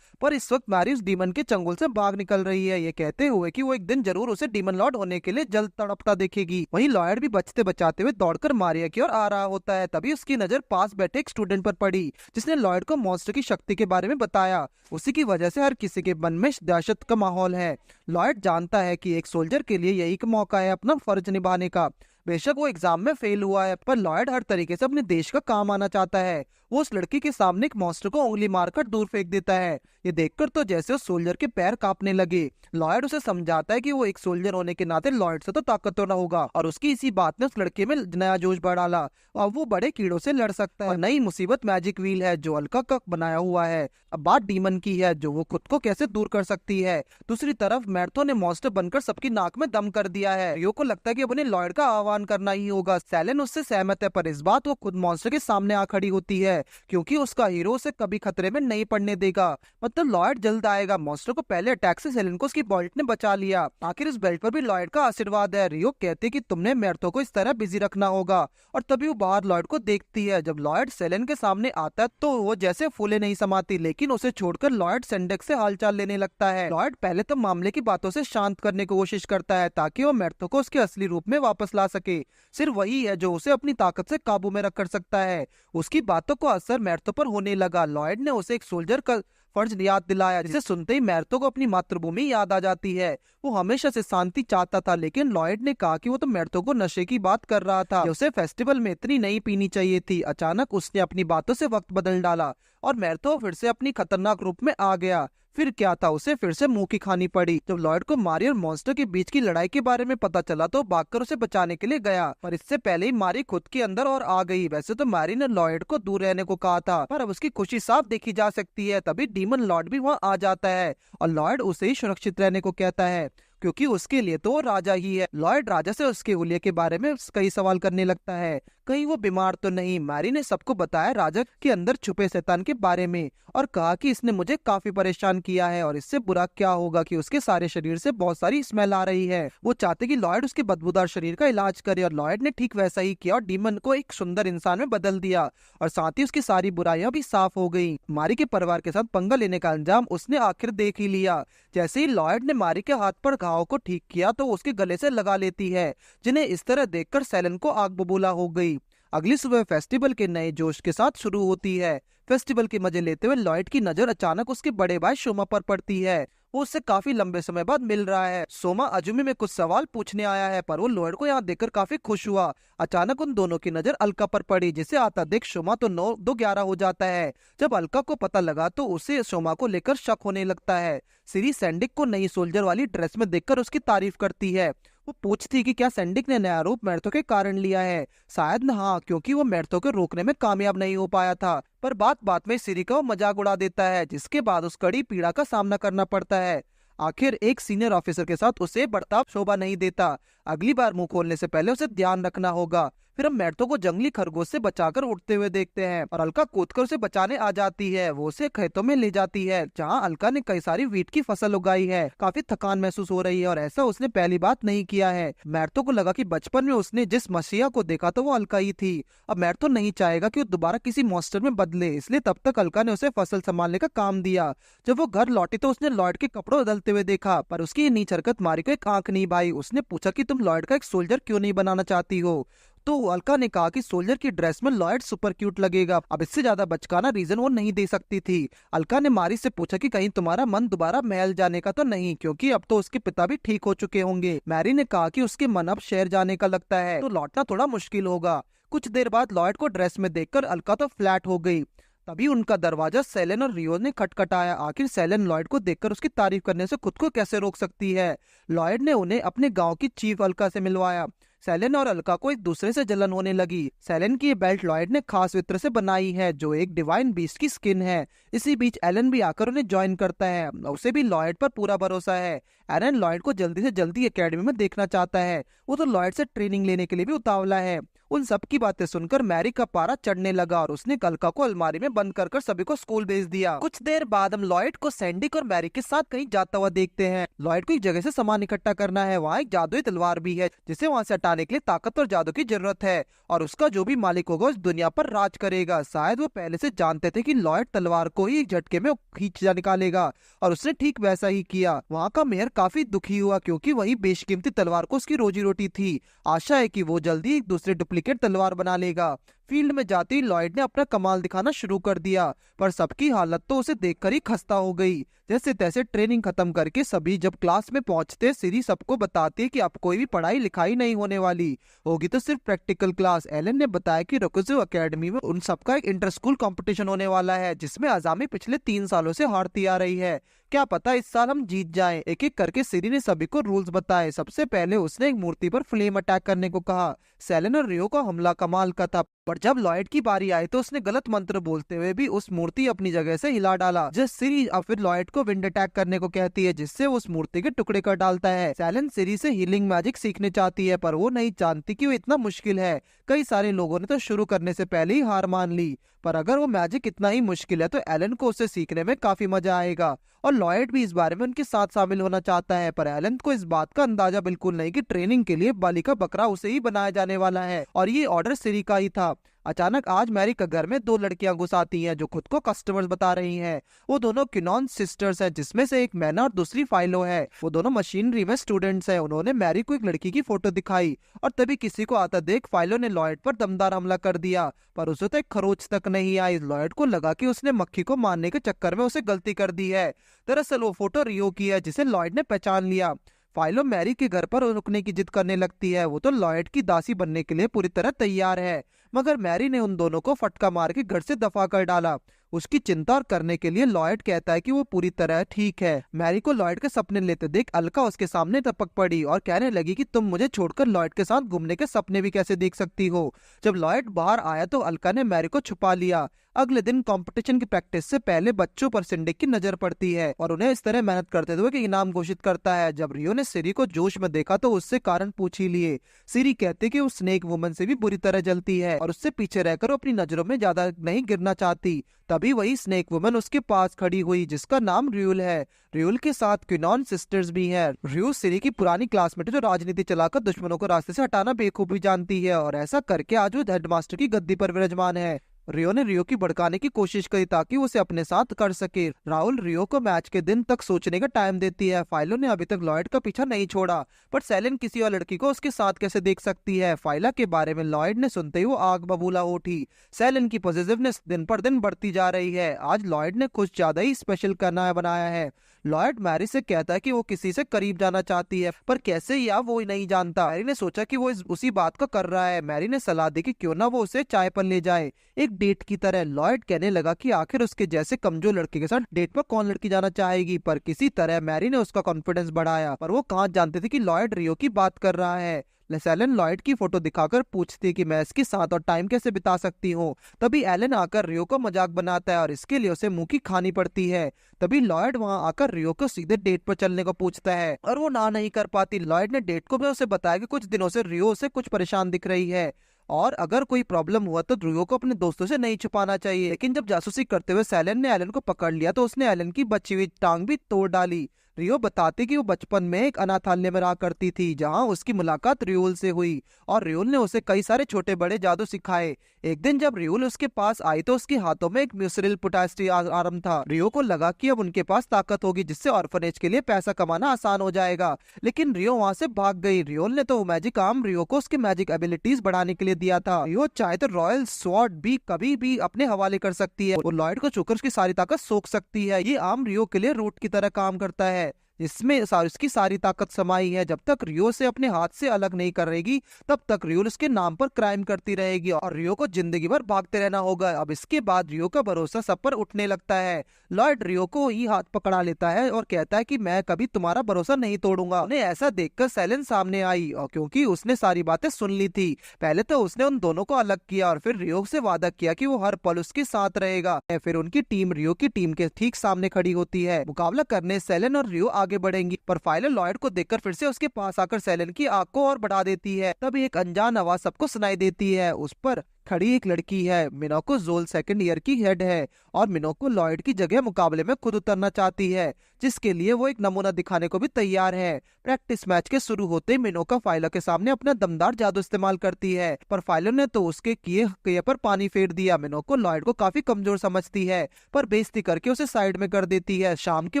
Speaker 1: पर इस वक्त मैरी उस डीमन के चंगुल से भाग निकल रही है, ये कहते हुए कि वो एक दिन जरूर उसे डीमन लॉर्ड होने के लिए जल्द तड़पता देखेगी। वहीं लॉयड भी बचते बचाते हुए दौड़कर मारिया की ओर आ रहा होता है। तभी उसकी नजर पास बैठे एक स्टूडेंट पर पड़ी, जिसने लॉयड को मॉन्स्टर की शक्ति के बारे में बताया। उसी की वजह से हर किसी के मन में दहशत का माहौल है। लॉयड जानता है कि एक सोल्जर के लिए यही एक मौका है अपना फर्ज निभाने का। बेशक वो एग्जाम में फेल हुआ है, पर लॉयड हर तरीके से अपने देश का काम आना चाहता है। वो उस लड़की के सामने एक मॉन्स्टर को उंगली मारकर दूर फेंक देता है। ये देखकर तो जैसे उस सोल्जर के पैर कांपने लगे। लॉयड उसे समझाता है कि वो एक सोल्जर होने के नाते लॉयड से तो ताकतवर होगा, और उसकी इसी बात ने उस लड़के में नया जोश बढ़ा डाला। अब वो बड़े कीड़ों से लड़ सकता है। और नई मुसीबत मैजिक व्हील है जो अलका का बनाया हुआ है। अब बात डीमन की है, जो वो खुद को कैसे दूर कर सकती है। दूसरी तरफ मैर्थो ने मॉन्स्टर बनकर सबकी नाक में दम कर दिया है। रियो को लगता है कि अब उन्हें लॉयड का आह्वान करना ही होगा। सेलेन उससे सहमत है, पर इस बात वो खुद मॉन्स्टर के सामने आ खड़ी होती है, क्योंकि उसका हीरो उसे कभी खतरे में नहीं पड़ने देगा। मतलब लॉयड जल्द आएगा। मॉन्स्टर को पहले अटैक से सेलेन को उसकी बेल्ट ने बचा लिया। आखिर इस बेल्ट पर भी लॉयड का आशीर्वाद है। रियो कहते कि तुमने मैर्थो को इस तरह बिजी रखना होगा, और तभी वो बाहर लॉयड को देखती है। जब लॉयड सेलेन के सामने आता है तो वो जैसे फूले नहीं समाती, लेकिन उसे छोड़कर लॉयड सेंडेक से हालचाल लेने लगता है। लॉयड पहले तो मामले की बातों से शांत करने की कोशिश करता है, ताकि वो मैर्थो को उसके असली रूप में वापस ला सके। सिर्फ वही है जो उसे अपनी ताकत से काबू में रख कर सकता है। उसकी बातों को असर मैर्थो पर होने लगा। लॉयड ने उसे एक सोल्जर का फर्ज याद दिलाया, जिसे सुनते ही मैर्थो को अपनी मातृभूमि याद आ जाती है। वो हमेशा से शांति चाहता था, लेकिन लॉयड ने कहा कि वो तो मैर्थो को नशे की बात कर रहा था, उसे फेस्टिवल में इतनी नहीं पीनी चाहिए थी। अचानक उसने अपनी बातों से वक्त बदल डाला और मैर्थो फिर से अपनी खतरनाक रूप में आ गया। फिर क्या था, उसे फिर से मुंह की खानी पड़ी। जब लॉयड को मारी और मॉन्स्टर के बीच की लड़ाई के बारे में पता चला तो भागकर उसे बचाने के लिए गया, पर इससे पहले ही मारी खुद के अंदर और आ गई। वैसे तो मारी ने लॉयड को दूर रहने को कहा था, पर अब उसकी खुशी साफ देखी जा सकती है। तभी डीमन लॉर्ड भी वहां आ जाता है और लॉयड उसे ही सुरक्षित रहने को कहता है, क्योंकि उसके लिए तो वो राजा ही है। लॉयड राजा से उसके हुलिये के बारे में कई सवाल करने लगता है, कहीं वो बीमार तो नहीं। मैरी ने सबको बताया राजा के अंदर छुपे शैतान के बारे में, और कहा कि इसने मुझे काफी परेशान किया है, और इससे बुरा क्या होगा कि उसके सारे शरीर से बहुत सारी स्मेल आ रही है। वो चाहते कि लॉयड उसके बदबूदार शरीर का इलाज करे, और लॉयड ने ठीक वैसा ही किया और डीमन को एक सुंदर इंसान में बदल दिया, और साथ ही उसकी सारी बुराइयां भी साफ हो गई। मारी के परिवार के साथ पंगा लेने का अंजाम उसने आखिर देख ही लिया। जैसे ही लॉयड ने मारी के हाथ पर घाव को ठीक किया तो उसके गले से लगा लेती है, जिन्हें इस तरह देखकर सेलन को आग बबूला हो गई। अगली सुबह फेस्टिवल के नए जोश के साथ शुरू होती है। फेस्टिवल के मजे लेते हुए लॉयड की नजर अचानक उसके बड़े भाई शोमा पर पड़ती है। वो उससे काफी लंबे समय बाद मिल रहा है। सोमा अजुमी में कुछ सवाल पूछने आया है, पर वो लॉयड को यहाँ देखकर काफी खुश हुआ। अचानक उन दोनों की नजर अलका पर पड़ी, जिसे आता देख शोमा तो 9-2-11 हो जाता है। जब अलका को पता लगा तो उसे शोमा को लेकर शक होने लगता है। सीरी सैंडिक को नई सोल्जर वाली ड्रेस में देखकर उसकी तारीफ करती है। वो पूछती कि क्या सैंडिक ने नया रूप मैर्थो के कारण लिया है। शायद न हाँ, क्योंकि वो मैर्थो को रोकने में कामयाब नहीं हो पाया था। पर बात बात में सीरी का वो मजाक उड़ा देता है, जिसके बाद उस कड़ी पीड़ा का सामना करना पड़ता है। आखिर एक सीनियर ऑफिसर के साथ उसे बर्ताव शोभा नहीं देता। अगली बार मुंह खोलने से पहले उसे ध्यान रखना होगा। फिर हम मैर्थो को जंगली खरगोश से बचाकर उड़ते हुए देखते हैं और अलका कूदकर उसे बचाने आ जाती है। वो उसे खेतों में ले जाती है जहाँ अलका ने कई सारी वीट की फसल उगाई है। काफी थकान महसूस हो रही है और ऐसा उसने पहली बात नहीं किया है। मैर्थो को लगा कि बचपन में उसने जिस मसीहा को देखा तो वो अलका ही थी। अब मैर्थो नहीं चाहेगा कि वो दोबारा किसी मॉन्स्टर में बदले, इसलिए तब तक अलका ने उसे फसल संभालने का काम दिया। जब वो घर लौटी तो उसने लॉयड के कपड़े बदलते हुए देखा, पर उसकी ये नीच हरकत मारी को एक आंख नहीं भाई। उसने पूछा कि तुम लॉयड का एक सोल्जर क्यों नहीं बनाना चाहती हो? तो अलका ने कहा कि सोल्जर की ड्रेस में लॉयड सुपर क्यूट लगेगा। अब इससे ज्यादा बचकाना रीजन वो नहीं दे सकती थी। अलका ने मारी से पूछा कि कहीं तुम्हारा मन दोबारा महल जाने का तो नहीं, क्योंकि अब तो उसके पिता भी ठीक हो चुके होंगे। मैरी ने कहा कि उसके मन अब शहर जाने का लगता है, तो लौटना थोड़ा मुश्किल होगा। कुछ देर बाद लॉयड को ड्रेस में देखकर अलका तो फ्लैट हो गई। तभी उनका दरवाजा सेलेन और रियो ने खटखटाया। आखिर सेलेन लॉयड को देखकर उसकी तारीफ करने से खुद को कैसे रोक सकती है। लॉयड ने उन्हें अपने गांव की चीफ अलका से मिलवाया। सेलेन और अलका को एक दूसरे से जलन होने लगी। सेलेन की ये बेल्ट लॉयड ने खास इत्र से बनाई है जो एक डिवाइन बीस्ट की स्किन है। इसी बीच एलन भी आकर उन्हें ज्वाइन करता है। उसे भी लॉयड पर पूरा भरोसा है। एलन लॉयड को जल्दी से जल्दी एकेडमी में देखना चाहता है। वो तो लॉयड से ट्रेनिंग लेने के लिए भी उतावला है। उन सब की बातें सुनकर मैरी का पारा चढ़ने लगा और उसने अलका को अलमारी में बंद कर सभी को स्कूल भेज दिया। कुछ देर बाद हम लॉयड को सैंडिक और मैरी के साथ कहीं जाता हुआ देखते हैं। लॉयड को एक जगह से सामान इकट्ठा करना है। वहाँ एक जादुई तलवार भी है जिसे वहाँ से हटाने के लिए ताकत और जादू की जरूरत है, और उसका जो भी मालिक होगा उस दुनिया पर राज करेगा। शायद वो पहले से जानते थे कि लॉयड तलवार को ही एक झटके में खींच निकालेगा, और उसने ठीक वैसा ही किया। वहाँ का मेयर काफी दुखी हुआ क्योंकि वही बेशकीमती तलवार को उसकी रोजी रोटी थी। आशा है कि वो जल्दी एक दूसरे डुप्लीकेट तलवार बना लेगा। फील्ड में जाते ही लॉयड ने अपना कमाल दिखाना शुरू कर दिया, पर सबकी हालत तो उसे देखकर ही खस्ता हो गई। जैसे तैसे ट्रेनिंग खत्म करके सभी जब क्लास में पहुंचते, सिरी सबको बताती है कि अब कोई भी पढ़ाई लिखाई नहीं होने वाली होगी, तो सिर्फ प्रैक्टिकल क्लास। एलन ने बताया कि रोकुजो एकेडमी में उन सबका एक इंटर स्कूल कंपटीशन होने वाला है जिसमें अजामी पिछले 3 सालों से हारती आ रही है। क्या पता इस साल हम जीत जाएं। एक एक करके सिरी ने सभी को रूल्स बताए। सबसे पहले उसने एक मूर्ति पर फ्लेम अटैक करने को कहा। सेलेन और रियो का हमला कमाल का था, पर जब लॉयड की बारी आई तो उसने गलत मंत्र बोलते हुए भी उस मूर्ति अपनी जगह से हिला डाला। जिस सिरी अब फिर लॉयड को विंड अटैक करने को कहती है जिससे उस मूर्ति के टुकड़े कर डालता है। सेलेन सिरी से हीलिंग मैजिक सीखने चाहती है, पर वो नहीं जानती कि वो इतना मुश्किल है। कई सारे लोगों ने तो शुरू करने से पहले ही हार मान ली, पर अगर वो मैजिक इतना ही मुश्किल है तो एलन को उसे सीखने में काफी मजा आएगा। और लॉयड भी इस बारे में उनके साथ शामिल होना चाहता है, पर एलन को इस बात का अंदाजा बिल्कुल नहीं कि ट्रेनिंग के लिए बाली का बकरा उसे ही बनाया जाने वाला है, और ये ऑर्डर सिरी का ही था। अचानक आज मैरी के घर में 2 लड़कियां घुस आती हैं जो खुद को कस्टमर्स बता रही हैं। वो दोनों किनॉन सिस्टर्स हैं, जिसमें से एक मैना और दूसरी फाइलो है। वो दोनों मशीनरी में स्टूडेंट्स हैं। उन्होंने मैरी को एक लड़की की फोटो दिखाई और तभी किसी को आता देख फाइलो ने लॉयड पर दमदार हमला कर दिया, पर उसे तो एक खरोच तक नहीं आई। लॉयड को लगा कि उसने मक्खी को मारने के चक्कर में उसे गलती कर दी है। दरअसल वो फोटो रियो की है जिसे लॉयड ने पहचान लिया। फाइलो मैरी के घर पर रुकने की जिद करने लगती है। वो तो लॉयड की दासी बनने के लिए पूरी तरह तैयार है, मगर मैरी ने उन दोनों को फटका मार के घर से दफा कर डाला। उसकी चिंता करने के लिए लॉयड कहता है कि वो पूरी तरह ठीक है। मैरी को लॉयड के सपने लेते देख अलका उसके सामने टपक पड़ी और कहने लगी कि तुम मुझे छोड़कर लॉयड के साथ घूमने के सपने भी कैसे देख सकती हो। जब लॉयड बाहर आया तो अलका ने मैरी को छुपा लिया। अगले दिन कंपटीशन की प्रैक्टिस से पहले बच्चों पर सिंडिक की नजर पड़ती है और उन्हें इस तरह मेहनत करते हुए कि इनाम घोषित करता है। जब रियो ने सिरी को जोश में देखा तो उससे कारण पूछ ही लिए। सिरी कहते कि वो स्नेक वुमन से भी बुरी तरह जलती है और उससे पीछे रहकर अपनी नजरों में ज्यादा नहीं गिरना चाहती। तभी वही स्नेक वुमन उसके पास खड़ी हुई जिसका नाम रियूल है। रियूल के साथ क्विनॉन सिस्टर्स भी हैं। रियूल सिरी की पुरानी क्लासमेट है जो राजनीति चलाकर दुश्मनों को रास्ते से हटाना बेखूबी जानती है, और ऐसा करके आज वो हेडमास्टर की गद्दी पर विराजमान है। रियो ने रियो की भड़काने की कोशिश करी ताकि वो उसे अपने साथ कर सके। राहुल रियो को मैच के दिन तक सोचने का टाइम देती है। फाइलो ने अभी तक लॉयड का पीछा नहीं छोड़ा, पर सेलेन किसी और लड़की को उसके साथ कैसे देख सकती है। फाइला के बारे में लॉयड ने सुनते ही वो आग बबूला उठी। सेलेन की पॉजिटिवनेस दिन पर दिन बढ़ती जा रही है। आज लॉयड ने कुछ ज्यादा ही स्पेशल करना बनाया है। लॉयड मैरी से कहता है कि वो किसी से करीब जाना चाहती है, पर कैसे या वो नहीं जानता। मैरी ने सोचा कि वो उसी बात का कर रहा है। मैरी ने सलाह दी कि क्यों ना वो उसे चाय पर ले जाए, एक डेट की तरह। लॉयड कहने लगा कि आखिर उसके जैसे कमजोर लड़के के साथ डेट पर कौन लड़की जाना चाहेगी, पर किसी तरह मैरी ने उसका कॉन्फिडेंस बढ़ाया। पर वो कहाँ जानते थे कि लॉयड रियो की बात कर रहा है। सेलेन लॉयड की फोटो दिखाकर पूछती कि मैं इसके साथ और टाइम कैसे बिता सकती हूँ। तभी एलन आकर रियो को मजाक बनाता है और इसके लिए उसे मुंह की खानी पड़ती है। तभी लॉयड वहां आकर रियो को सीधे डेट पर चलने को पूछता है और वो ना नहीं कर पाती। लॉयड ने डेट को भी उसे बताया कि कुछ दिनों से रियो उसे कुछ परेशान दिख रही है और अगर कोई प्रॉब्लम हुआ तो रियो को अपने दोस्तों से नहीं छुपाना चाहिए। लेकिन जब जासूसी करते हुए सेलेन ने एलन को पकड़ लिया तो उसने एलन की बची हुई टांग भी तोड़ डाली। रियो बताती कि वो बचपन में एक अनाथालय में रहा करती थी जहां उसकी मुलाकात रियोल से हुई और रियोल ने उसे कई सारे छोटे बड़े जादू सिखाए। एक दिन जब रियोल उसके पास आई तो उसके हाथों में एक म्यूसिल पोटास्टी आर्म था। रियो को लगा कि अब उनके पास ताकत होगी जिससे ऑर्फनेज के लिए पैसा कमाना आसान हो जाएगा, लेकिन रियो वहां से भाग गई। रियोल ने तो मैजिक आर्म रियो को उसके मैजिक एबिलिटीज बढ़ाने के लिए दिया था। रियो चाहे तो रॉयल स्वॉर्ड भी कभी भी अपने हवाले कर सकती है। वो लॉयड को छूकर उसकी सारी ताकत सोख सकती है। ये आर्म रियो के लिए रूट की तरह काम करता है जिसमें उसकी सारी ताकत समाई है। जब तक रियो से अपने हाथ से अलग नहीं करेगी तब तक रियो उसके नाम पर क्राइम करती रहेगी और रियो को जिंदगी भर भागते रहना होगा। अब इसके बाद रियो का भरोसा सब पर उठने लगता है। लॉयड रियो को ही हाथ पकड़ा लेता है और कहता है कि मैं कभी तुम्हारा भरोसा नहीं तोड़ूंगा। उन्हें ऐसा देखकर सेलेन सामने आई और क्योंकि उसने सारी बातें सुन ली थी। पहले तो उसने उन दोनों को अलग किया और फिर रियो से वादा किया कि वो हर पल उसके साथ रहेगा। फिर उनकी टीम रियो की टीम के ठीक सामने खड़ी होती है। मुकाबला करने सेलेन और रियो आगे बढ़ेंगी पर फाइनल लॉयड को देखकर फिर से उसके पास आकर सेलेन की आंख को और बढ़ा देती है। तब एक अनजान आवाज सबको सुनाई देती है। उस पर खड़ी एक लड़की है। मिनोको जोल सेकंड ईयर की हेड है और मिनोको लॉयड की जगह मुकाबले में खुद उतरना चाहती है जिसके लिए वो एक नमूना दिखाने को भी तैयार है। प्रैक्टिस मैच के शुरू होते ही मिनोका फाइलो के सामने अपना दमदार जादू इस्तेमाल करती है पर फाइलो ने तो उसके किए पर पानी फेर दिया। मिनोको लॉयड को काफी कमजोर समझती है पर बेइज्जती करके उसे साइड में कर देती है। शाम के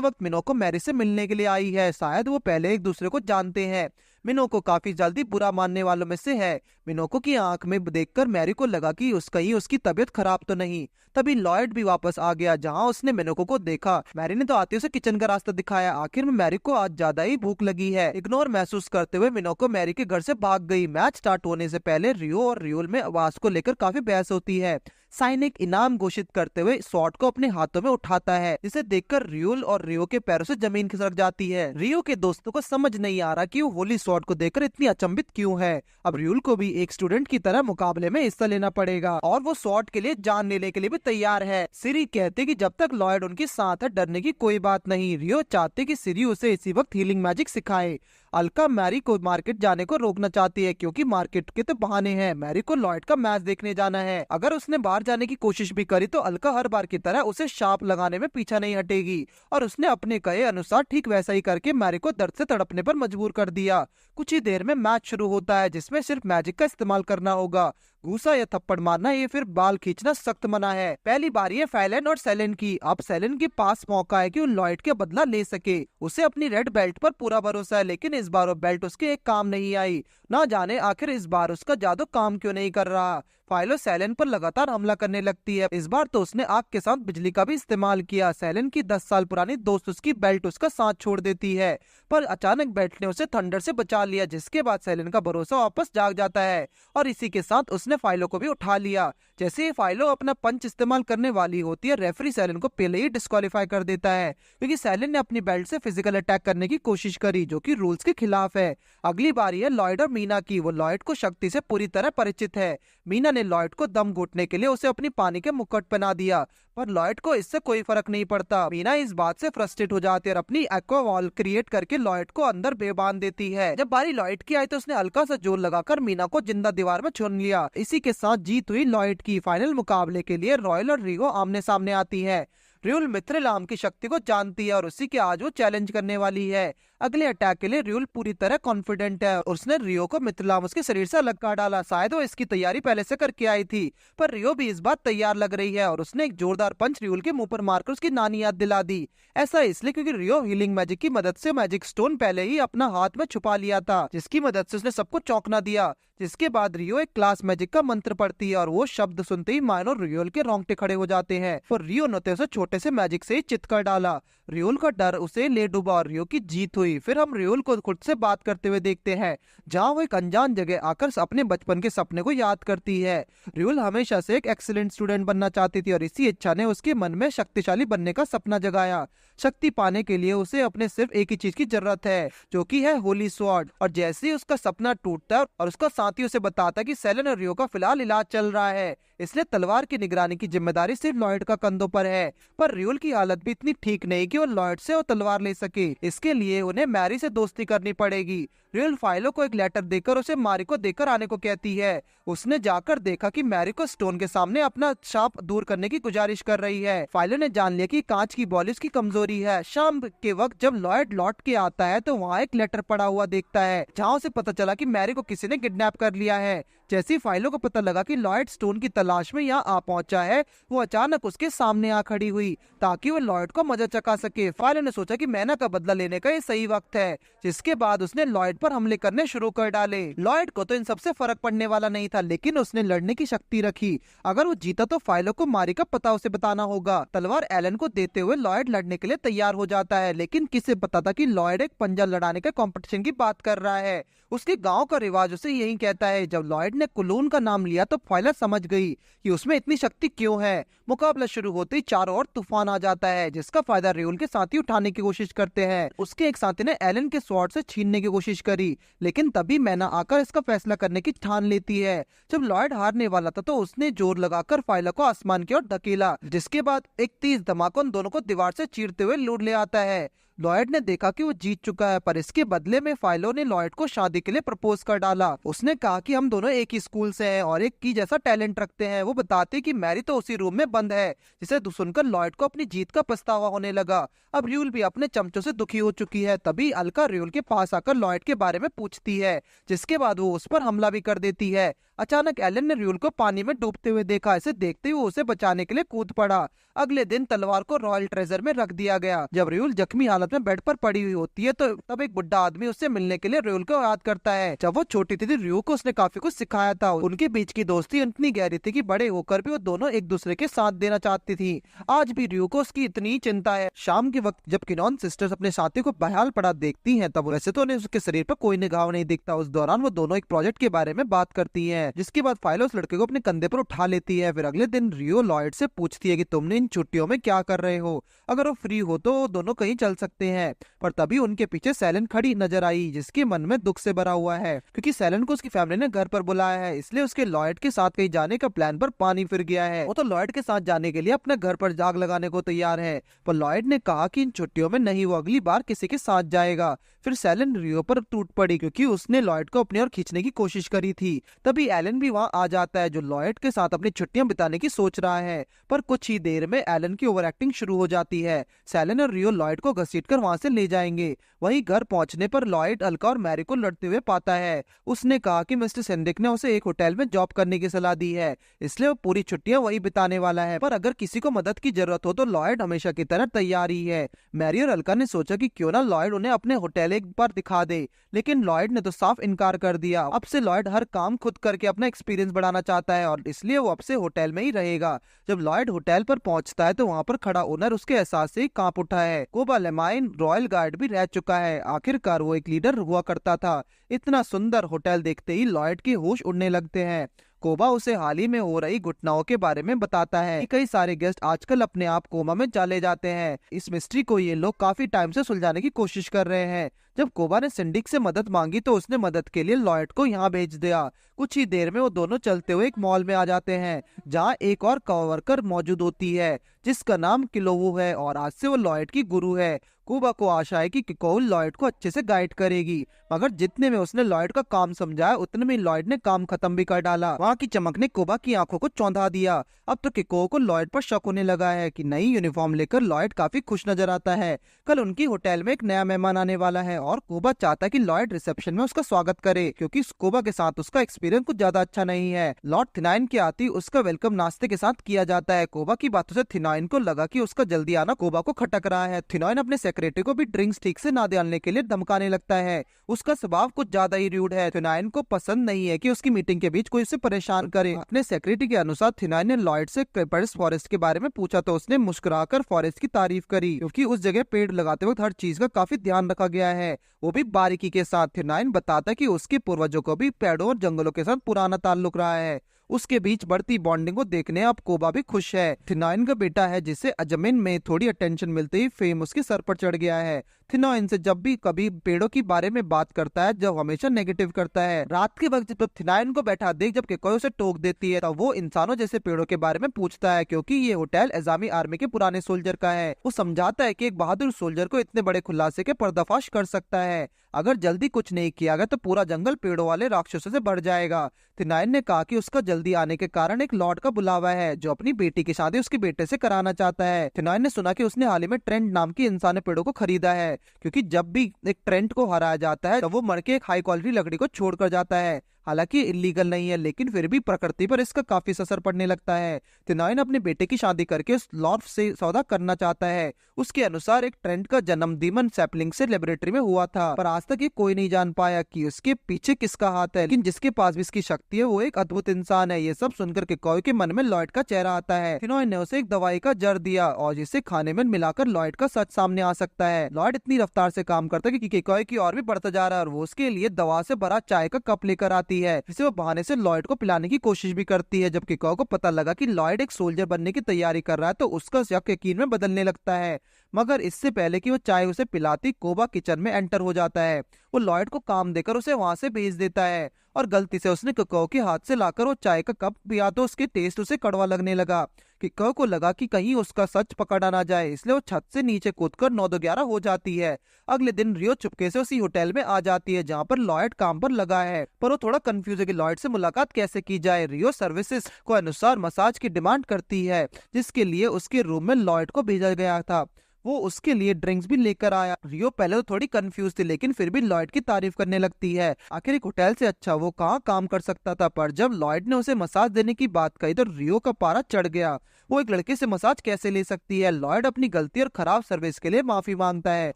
Speaker 1: वक्त मिनोको मैरी से मिलने के लिए आई है। शायद वो पहले एक दूसरे को जानते हैं। मिनोको काफी जल्दी बुरा मानने वालों में से है। मिनोको की आंख में देखकर मैरी को लगा कि उसकी तबीयत खराब तो नहीं। तभी लॉयड भी वापस आ गया जहां उसने मिनोको को देखा। मैरी ने तो आते उसे किचन का रास्ता दिखाया। आखिर में मैरी को आज ज्यादा ही भूख लगी है। इग्नोर महसूस करते हुए मिनोको मैरी के घर से भाग गई। मैच स्टार्ट होने से पहले रियो और रियोल में आवाज को लेकर काफी बहस होती है। साइन एक इनाम घोषित करते हुए शॉट को अपने हाथों में उठाता है जिसे देखकर रियोल और रियो के पैरों से जमीन खिसक जाती है। रियो के दोस्तों को समझ नहीं आ रहा कि वो होली शॉट को देखकर इतनी अचंभित क्यों है। अब रियोल को भी एक स्टूडेंट की तरह मुकाबले में हिस्सा लेना पड़ेगा और वो शॉट के लिए जान लेने के लिए भी तैयार है। सिरी कहते कि जब तक लॉयड उनके साथ है डरने की कोई बात नहीं। रियो चाहते कि सिरी उसे इसी वक्त हीलिंग मैजिक सिखाए। अलका मैरी को मार्केट जाने को रोकना चाहती है क्योंकि मार्केट के तो बहाने हैं। मैरी को लॉयड का मैच देखने जाना है। अगर उसने बाहर जाने की कोशिश भी करी तो अलका हर बार की तरह उसे शाप लगाने में पीछा नहीं हटेगी और उसने अपने कहे अनुसार ठीक वैसा ही करके मैरी को दर्द से तड़पने पर मजबूर कर दिया। कुछ ही देर में मैच शुरू होता है जिसमें सिर्फ मैजिक का इस्तेमाल करना होगा। घूसा या थप्पड़ मारना ये फिर बाल खींचना सख्त मना है। पहली बारी है फैलन और सेलेन की। अब सेलेन के पास मौका है कि वो लॉयड के बदला ले सके। उसे अपनी रेड बेल्ट पर पूरा भरोसा है लेकिन इस बार वो बेल्ट उसके एक काम नहीं आई। ना जाने आखिर इस बार उसका जादू काम क्यों नहीं कर रहा। फाइलो सेलेन पर लगातार हमला करने लगती है। इस बार तो उसने आग के साथ बिजली का भी इस्तेमाल किया। सेलेन की 10 साल पुरानी दोस्त उसकी बेल्ट उसका साथ छोड़ देती है पर अचानक बेल्ट ने उसे थंडर से बचा लिया जिसके बाद सेलेन का भरोसा वापस जाग जाता है और इसी के साथ उसने फाइलो को भी उठा लिया। जैसे ही फाइलो अपना पंच इस्तेमाल करने वाली होती है रेफरी सेलेन को पहले ही डिस्क्वालीफाई कर देता है क्योंकि सेलेन ने अपनी बेल्ट से फिजिकल अटैक करने की कोशिश करी जो कि रूल्स के खिलाफ है। अगली बारी है लॉयड और मीना की। वो लॉयड को शक्ति से पूरी तरह परिचित है। मीना ने लॉयड को दम घुटने के लिए उसे अपनी पानी के मुकुट पहना दिया पर लॉयड को इससे कोई फर्क नहीं पड़ता। मीना इस बात से फ्रस्ट्रेट हो जाती है और अपनी एक्वा वॉल क्रिएट करके लॉयड को अंदर बेबान देती है। जब बारी लॉयड की आई तो उसने हल्का सा जोर लगाकर मीना को जिंदा दीवार में चुन लिया। इसी के साथ जीत हुई लॉयड की। फाइनल मुकाबले के लिए रॉयल और रियो आमने सामने आती है। रियोल मित्रलाम की शक्ति को जानती है और उसी के आज वो चैलेंज करने वाली है। अगले अटैक के लिए रियोल पूरी तरह कॉन्फिडेंट है और उसने रियो को मित्रलाम उसके शरीर से अलग कर डाला। शायद वो इसकी तैयारी पहले से करके आई थी पर रियो भी इस बार तैयार लग रही है और उसने एक जोरदार पंच रियोल के मुंह पर मारकर उसकी नानी याद दिला दी। ऐसा इसलिए क्योंकि रियो हीलिंग मैजिक की मदद से मैजिक स्टोन पहले ही अपना हाथ में छुपा लिया था जिसकी मदद से उसने सबको चौंकना दिया। जिसके बाद रियो एक क्लास मैजिक का मंत्र पढ़ती है और वो शब्द सुनते ही मायनो और रियोल के रोंगटे खड़े हो जाते हैं। पर रियो ने उसे छोटे से मैजिक से ही चित कर डाला। रियोल का डर उसे ले डूबा और रियो की जीत हुई। हुई। फिर हम रियोल को खुद से बात करते हुए देखते हैं, जहाँ वो एक अनजान जगह आकर अपने बचपन के सपने को याद करती है। रियोल हमेशा से एक एक्सीलेंट स्टूडेंट बनना चाहती थी और इसी इच्छा ने उसके मन में शक्तिशाली बनने का सपना जगाया। शक्ति पाने के लिए उसे अपने सिर्फ एक ही चीज की जरूरत है, जो कि है होली स्वॉर्ड। और जैसे ही उसका सपना टूटता है और उसका साथी उसे बताता है कि सेलेन और रियो का फिलहाल इलाज चल रहा है, इसलिए तलवार की निगरानी की जिम्मेदारी सिर्फ लॉयड का कंधों पर है। पर रियोल की हालत भी इतनी ठीक नहीं कि वो लॉयड से वो तलवार ले सके। इसके लिए उन्हें मैरी से दोस्ती करनी पड़ेगी। रियोल फाइलो को एक लेटर देकर उसे मारी को देकर आने को कहती है। उसने जाकर देखा कि मैरी को स्टोन के सामने अपना शाप दूर करने की गुजारिश कर रही है। फाइलो ने जान लिया कि कांच की बॉल उसकी कमजोरी है। शाम के वक्त जब लॉयड लौट के आता है तो वहाँ एक लेटर पड़ा हुआ देखता है, जहाँ उसे पता चला कि मैरी को किसी ने किडनैप कर लिया है। जैसे ही फाइलो को पता लगा कि लॉयड स्टोन की तलाश में यहाँ आ पहुंचा है, वो अचानक उसके सामने आ खड़ी हुई ताकि वो लॉयड को मजा चखा सके। फाइलो ने सोचा कि मैना का बदला लेने का ये सही वक्त है, जिसके बाद उसने लॉयड पर हमले करने शुरू कर डाले। लॉयड को तो इन सबसे फर्क पड़ने वाला नहीं था, लेकिन उसने लड़ने की शक्ति रखी। अगर वो जीता तो फाइलो को मारी का पता उसे बताना होगा। तलवार एलन को देते हुए लॉयड लड़ने के लिए तैयार हो जाता है, लेकिन किसे पता था कि लॉयड एक पंजा लड़ाने के कंपटीशन की बात कर रहा है। उसके गांव का रिवाज उसे यही कहता है। जब लॉयड ने कुलून का नाम लिया तो फाइलर समझ गई कि उसमें इतनी शक्ति क्यों है। मुकाबला शुरू होते ही चारों ओर तूफान आ जाता है, जिसका फायदा रियोल के साथी उठाने की कोशिश करते हैं। उसके एक साथी ने एलन के स्वॉर्ड से छीनने की कोशिश करी, लेकिन तभी मैना आकर इसका फैसला करने की ठान लेती है। जब लॉयड हारने वाला था तो उसने जोर लगाकर फाइलर को आसमान की ओर धकेला, जिसके बाद एक तेज धमाका उन दोनों को दीवार से चीरते हुए लूट ले आता है। लॉयड ने देखा कि वो जीत चुका है, पर इसके बदले में फाइलो ने लॉयड को शादी के लिए प्रपोज कर डाला। उसने कहा कि हम दोनों एक ही स्कूल से हैं और एक की जैसा टैलेंट रखते हैं। वो बताते कि मैरी तो उसी रूम में बंद है, जिसे सुनकर लॉयड को अपनी जीत का पछतावा होने लगा। अब रियोल भी अपने चमचों से दुखी हो चुकी है। तभी अलका रियोल के पास आकर लॉयड के बारे में पूछती है, जिसके बाद वो उस पर हमला भी कर देती है। अचानक एलन ने रियोल को पानी में डूबते हुए देखा। इसे देखते हुए उसे बचाने के लिए कूद पड़ा। अगले दिन तलवार को रॉयल ट्रेजर में रख दिया गया। जब रियोल जख्मी हालत में बेड पर पड़ी हुई होती है तो तब एक बुढ़ा आदमी उससे मिलने के लिए रियोल को याद करता है। जब वो छोटी थी रियो को उसने काफी कुछ सिखाया था। उनके बीच की दोस्ती इतनी गहरी थी कि बड़े होकर भी वो दोनों एक दूसरे के साथ देना चाहती थी। आज भी रियो को उसकी इतनी चिंता है। शाम के वक्त जब किनॉन सिस्टर्स अपने साथी को बहाल पड़ा देखती हैं, तब वैसे तो उन्हें उसके शरीर पर कोई निगाह नहीं दिखता। उस दौरान वो दोनों एक प्रोजेक्ट के बारे में बात करती है, जिसके बाद फाइलो उस लड़के को अपने कंधे पर उठा लेती है। फिर अगले दिन रियो लॉयड से पूछती है कि तुमने इन छुट्टियों में क्या कर रहे हो, अगर वो फ्री हो तो दोनों कहीं चल सकते हैं। पर तभी उनके पीछे सेलन खड़ी नजर आई, जिसके मन में दुख से भरा हुआ है, क्योंकि सेलन को उसकी फैमिली ने घर पर बुलाया है। इसलिए उसके लॉयड के साथ कहीं जाने का प्लान पर पानी फिर गया है। वो तो लॉयड के साथ जाने के लिए अपने घर पर जाग लगाने को तैयार है, पर लॉयड ने कहा कि इन छुट्टियों में नहीं, वो अगली बार किसी के साथ जाएगा। फिर सेलन रियो पर टूट पड़ी, क्योंकि उसने लॉयड को अपनी ओर खींचने की कोशिश करी थी। तभी एलन भी वहाँ आ जाता है, जो लॉयड के साथ अपनी छुट्टियां बिताने की सोच रहा है। पर कुछ ही देर में एलन की ओवर एक्टिंग शुरू हो जाती है। सेलन और रियो लॉयड को घसीटकर वहां से ले जाएंगे। वहीं घर पहुंचने पर लॉयड अलका और मैरी को लड़ते हुए पाता है। उसने कहा कि मिस्टर सेंड्रिक ने उसे एक होटल में जॉब करने की सलाह दी है, इसलिए वो पूरी छुट्टियां वही बिताने वाला है। पर अगर किसी को मदद की जरूरत हो तो लॉयड हमेशा की तरह तैयार ही है। मैरी और अलका ने सोचा कि क्यों ना लॉयड उन्हें अपने होटल एक बार दिखा दे, लेकिन लॉयड ने तो साफ इनकार कर दिया। अब से लॉयड हर काम खुद करके अपना एक्सपीरियंस बढ़ाना चाहता है और इसलिए वो अब से होटल में ही रहेगा। जब लॉयड होटल पर पहुंचता है तो वहां पर खड़ा ओनर उसके एहसास से कांप उठा है। कोबा लेमाइन रॉयल गार्ड भी रह चुका है। आखिरकार वो एक लीडर हुआ करता था। इतना सुंदर होटल देखते ही लॉयड के होश उड़ने लगते हैं। कोबा उसे हाल ही में हो रही घटनाओं के बारे में बताता है कि कई सारे गेस्ट आजकल अपने आप कोमा में चले जाते हैं। इस मिस्ट्री को ये लोग काफी टाइम से सुलझाने की कोशिश कर रहे हैं। जब कोबा ने सिंडिक से मदद मांगी तो उसने मदद के लिए लॉयड को यहाँ भेज दिया। कुछ ही देर में वो दोनों चलते हुए एक मॉल में आ जाते हैं, जहाँ एक और कोवर्कर मौजूद होती है, जिसका नाम किलोवू है और आज से वो लॉयड की गुरु है। कोबा को आशा है कि किकोल लॉयड को अच्छे से गाइड करेगी, मगर जितने में उसने लॉयड का काम समझाया उतने में लॉयड ने काम खत्म भी कर डाला। वहाँ की चमक ने कोबा की आंखों को चौंधा दिया। अब तो किको को लॉयड पर शक होने लगा है कि नई यूनिफॉर्म लेकर लॉयड काफी खुश नजर आता है। कल उनकी होटल में एक नया मेहमान आने वाला है और कोबा चाहता है कि लॉयड रिसेप्शन में उसका स्वागत करे, क्योंकि कोबा के साथ उसका एक्सपीरियंस कुछ ज्यादा अच्छा नहीं है। लॉर्ड थिनाइन के आते ही उसका वेलकम नाश्ते के साथ किया जाता है। कोबा की बातों से थिनाइन को लगा कि उसका जल्दी आना कोबा को खटक रहा है। थिनाइन अपने सेक्रेटरी को भी ड्रिंक्स ठीक से ना डालने के लिए धमकाने लगता है। उसका स्वभाव कुछ ज्यादा ही रूड है। थिनाइन को पसंद नहीं है कि उसकी मीटिंग के बीच कोई उसे परेशान करे। अपने सेक्रेटरी के अनुसार थिनाइन ने लॉयड से क्रेपर्स फॉरेस्ट के बारे में पूछा तो उसने मुस्कुराकर फॉरेस्ट की तारीफ करी, क्योंकि उस जगह पेड़ लगाते वक्त हर चीज का काफी ध्यान रखा गया है। वो भी बारीकी के साथ। थिनाइन बताता है कि उसके पूर्वजों को भी पेड़ों और जंगलों के साथ पुराना ताल्लुक रहा है। उसके बीच बढ़ती बॉन्डिंग को देखने अब कोबा भी खुश है। थिनाइन का बेटा है जिसे अजमीन में थोड़ी अटेंशन मिलते ही फेम उसके सर पर चढ़ गया है। थिनाइन से जब भी कभी पेड़ों के बारे में बात करता है जब हमेशा नेगेटिव करता है। रात के वक्त जब थिनाइन को बैठा देख जब केकोय उसे टोक देती है तब वो इंसानों जैसे पेड़ों के बारे में पूछता है, क्योंकि ये होटल एजामी आर्मी के पुराने सोल्जर का है। वो समझाता है कि एक बहादुर सोल्जर को इतने बड़े खुलासे के पर्दाफाश कर सकता है। अगर जल्दी कुछ नहीं किया गया तो पूरा जंगल पेड़ों वाले राक्षसों से भर जाएगा। थिनाइन ने कहा कि उसका जल्दी आने के कारण एक लॉर्ड का बुलावा है जो अपनी बेटी की शादी उसके बेटे से कराना चाहता है। थिनाइन ने सुना कि उसने हाल ही में ट्रेंट नाम की इंसानी पेड़ों को खरीदा है, क्योंकि जब भी एक ट्रेंट को हराया जाता है तो वो मर के एक हाई क्वालिटी लकड़ी को छोड़कर जाता है। हालांकि इलीगल नहीं है लेकिन फिर भी प्रकृति पर इसका काफी असर पड़ने लगता है। थिनाइन अपने बेटे की शादी करके उस लॉर्ड से सौदा करना चाहता है। उसके अनुसार एक ट्रेंट का जन्म दीमन सैपलिंग से लेबोरेटरी में हुआ था, पर आज तक ये कोई नहीं जान पाया कि उसके पीछे किसका हाथ है। लेकिन जिसके पास भी इसकी शक्ति है वो एक अद्भुत इंसान है। ये सब सुनकर केकोय के मन में लॉयड का चेहरा आता है। थिनाइन ने उसे एक दवाई का जर दिया और जिसे खाने में मिलाकर लॉयड का सच सामने आ सकता है। लॉयड इतनी रफ्तार से काम करता है कि केकोय की और भी बढ़ता जा रहा है और वो उसके लिए दवा से भरा चाय का कप लेकर आती है, जिसे वो बहाने से लॉयड को पिलाने की कोशिश भी करती है। जब केकोय को पता लगा कि लॉयड एक सोल्जर बनने की तैयारी कर रहा है तो उसका शक यकीन में बदलने लगता है। मगर इससे पहले कि वो चाय उसे पिलाती कोबा किचन में एंटर हो जाता है। वो लॉयड को काम देकर उसे वहां से भेज देता है और गलती से उसने केकोय के हाथ से लाकर वो चाय का कप पिया तो उसके टेस्ट उसे कड़वा लगने लगा। केकोय को लगा कि कहीं उसका सच पकड़ा ना जाए, इसलिए वो छत से नीचे कूदकर 9-11 हो जाती है। अगले दिन रियो चुपके से उसी होटल में आ जाती है जहाँ पर लॉयड काम पर लगा है, पर वो थोड़ा कंफ्यूज है कि लॉयड से मुलाकात कैसे की जाए। रियो सर्विसेज को अनुसार मसाज की डिमांड करती है जिसके लिए उसके रूम में लॉयड को भेजा गया था। वो उसके लिए ड्रिंक्स भी लेकर आया। रियो पहले तो थोड़ी कंफ्यूज थी लेकिन फिर भी लॉयड की तारीफ करने लगती है। आखिर एक होटल से अच्छा वो कहाँ काम कर सकता था। पर जब लॉयड ने उसे मसाज देने की बात कही तो रियो का पारा चढ़ गया। वो एक लड़के से मसाज कैसे ले सकती है। लॉयड अपनी गलती और खराब सर्विस के लिए माफी मांगता है।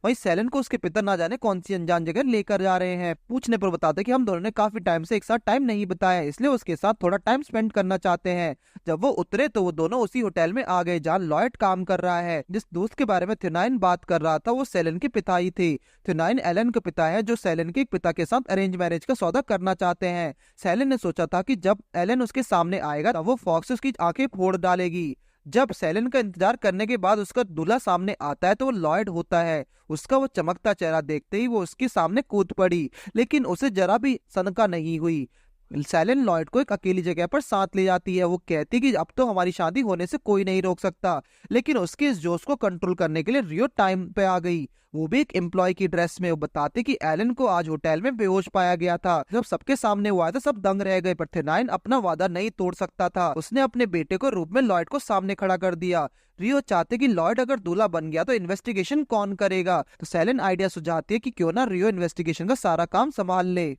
Speaker 1: वहीं सेलन को उसके पिता ना जाने कौन सी अनजान जगह लेकर जा रहे हैं। पूछने पर बताते हैं कि हम दोनों ने काफी टाइम से एक साथ टाइम नहीं बिताया, इसलिए उसके साथ थोड़ा टाइम स्पेंड करना चाहते हैं। जब वो उतरे तो वो दोनों उसी होटल में आ गए जहाँ लॉयड काम कर रहा है। जिस दोस्त के बारे में थिनाइन बात कर रहा था वो सेलन के पिता ही थे। थिनाइन एलन के पिता है जो सेलन के एक पिता के साथ अरेंज मैरिज का सौदा करना चाहते हैं। सेलन ने सोचा था कि जब एलन उसके सामने आएगा तब वो फॉक्स उसकी आंखें फोड़ डालेगी। जब सेलन का इंतजार करने के बाद उसका दूल्हा सामने आता है तो वो लॉयड होता है। उसका वो चमकता चेहरा देखते ही वो उसके सामने कूद पड़ी, लेकिन उसे जरा भी सनका नहीं हुई। सेलन लॉयड को एक अकेली जगह पर साथ ले जाती है। वो कहती कि अब तो हमारी शादी होने से कोई नहीं रोक सकता, लेकिन उसके इस जोश को कंट्रोल करने के लिए रियो टाइम पे आ गई, वो भी एक एम्प्लॉय की ड्रेस में। वो बताते कि एलन को आज होटल में बेहोश पाया गया था। जब सबके सामने हुआ था सब दंग रह गए, पर थिनाइन अपना वादा नहीं तोड़ सकता था। उसने अपने बेटे को रूप में लॉयड को सामने खड़ा कर दिया। रियो चाहते कि लॉयड अगर दूल्हा बन गया तो इन्वेस्टिगेशन कौन करेगा, तो सेलन आइडिया सुझाती है कि क्यों ना रियो इन्वेस्टिगेशन का सारा काम संभाल ले।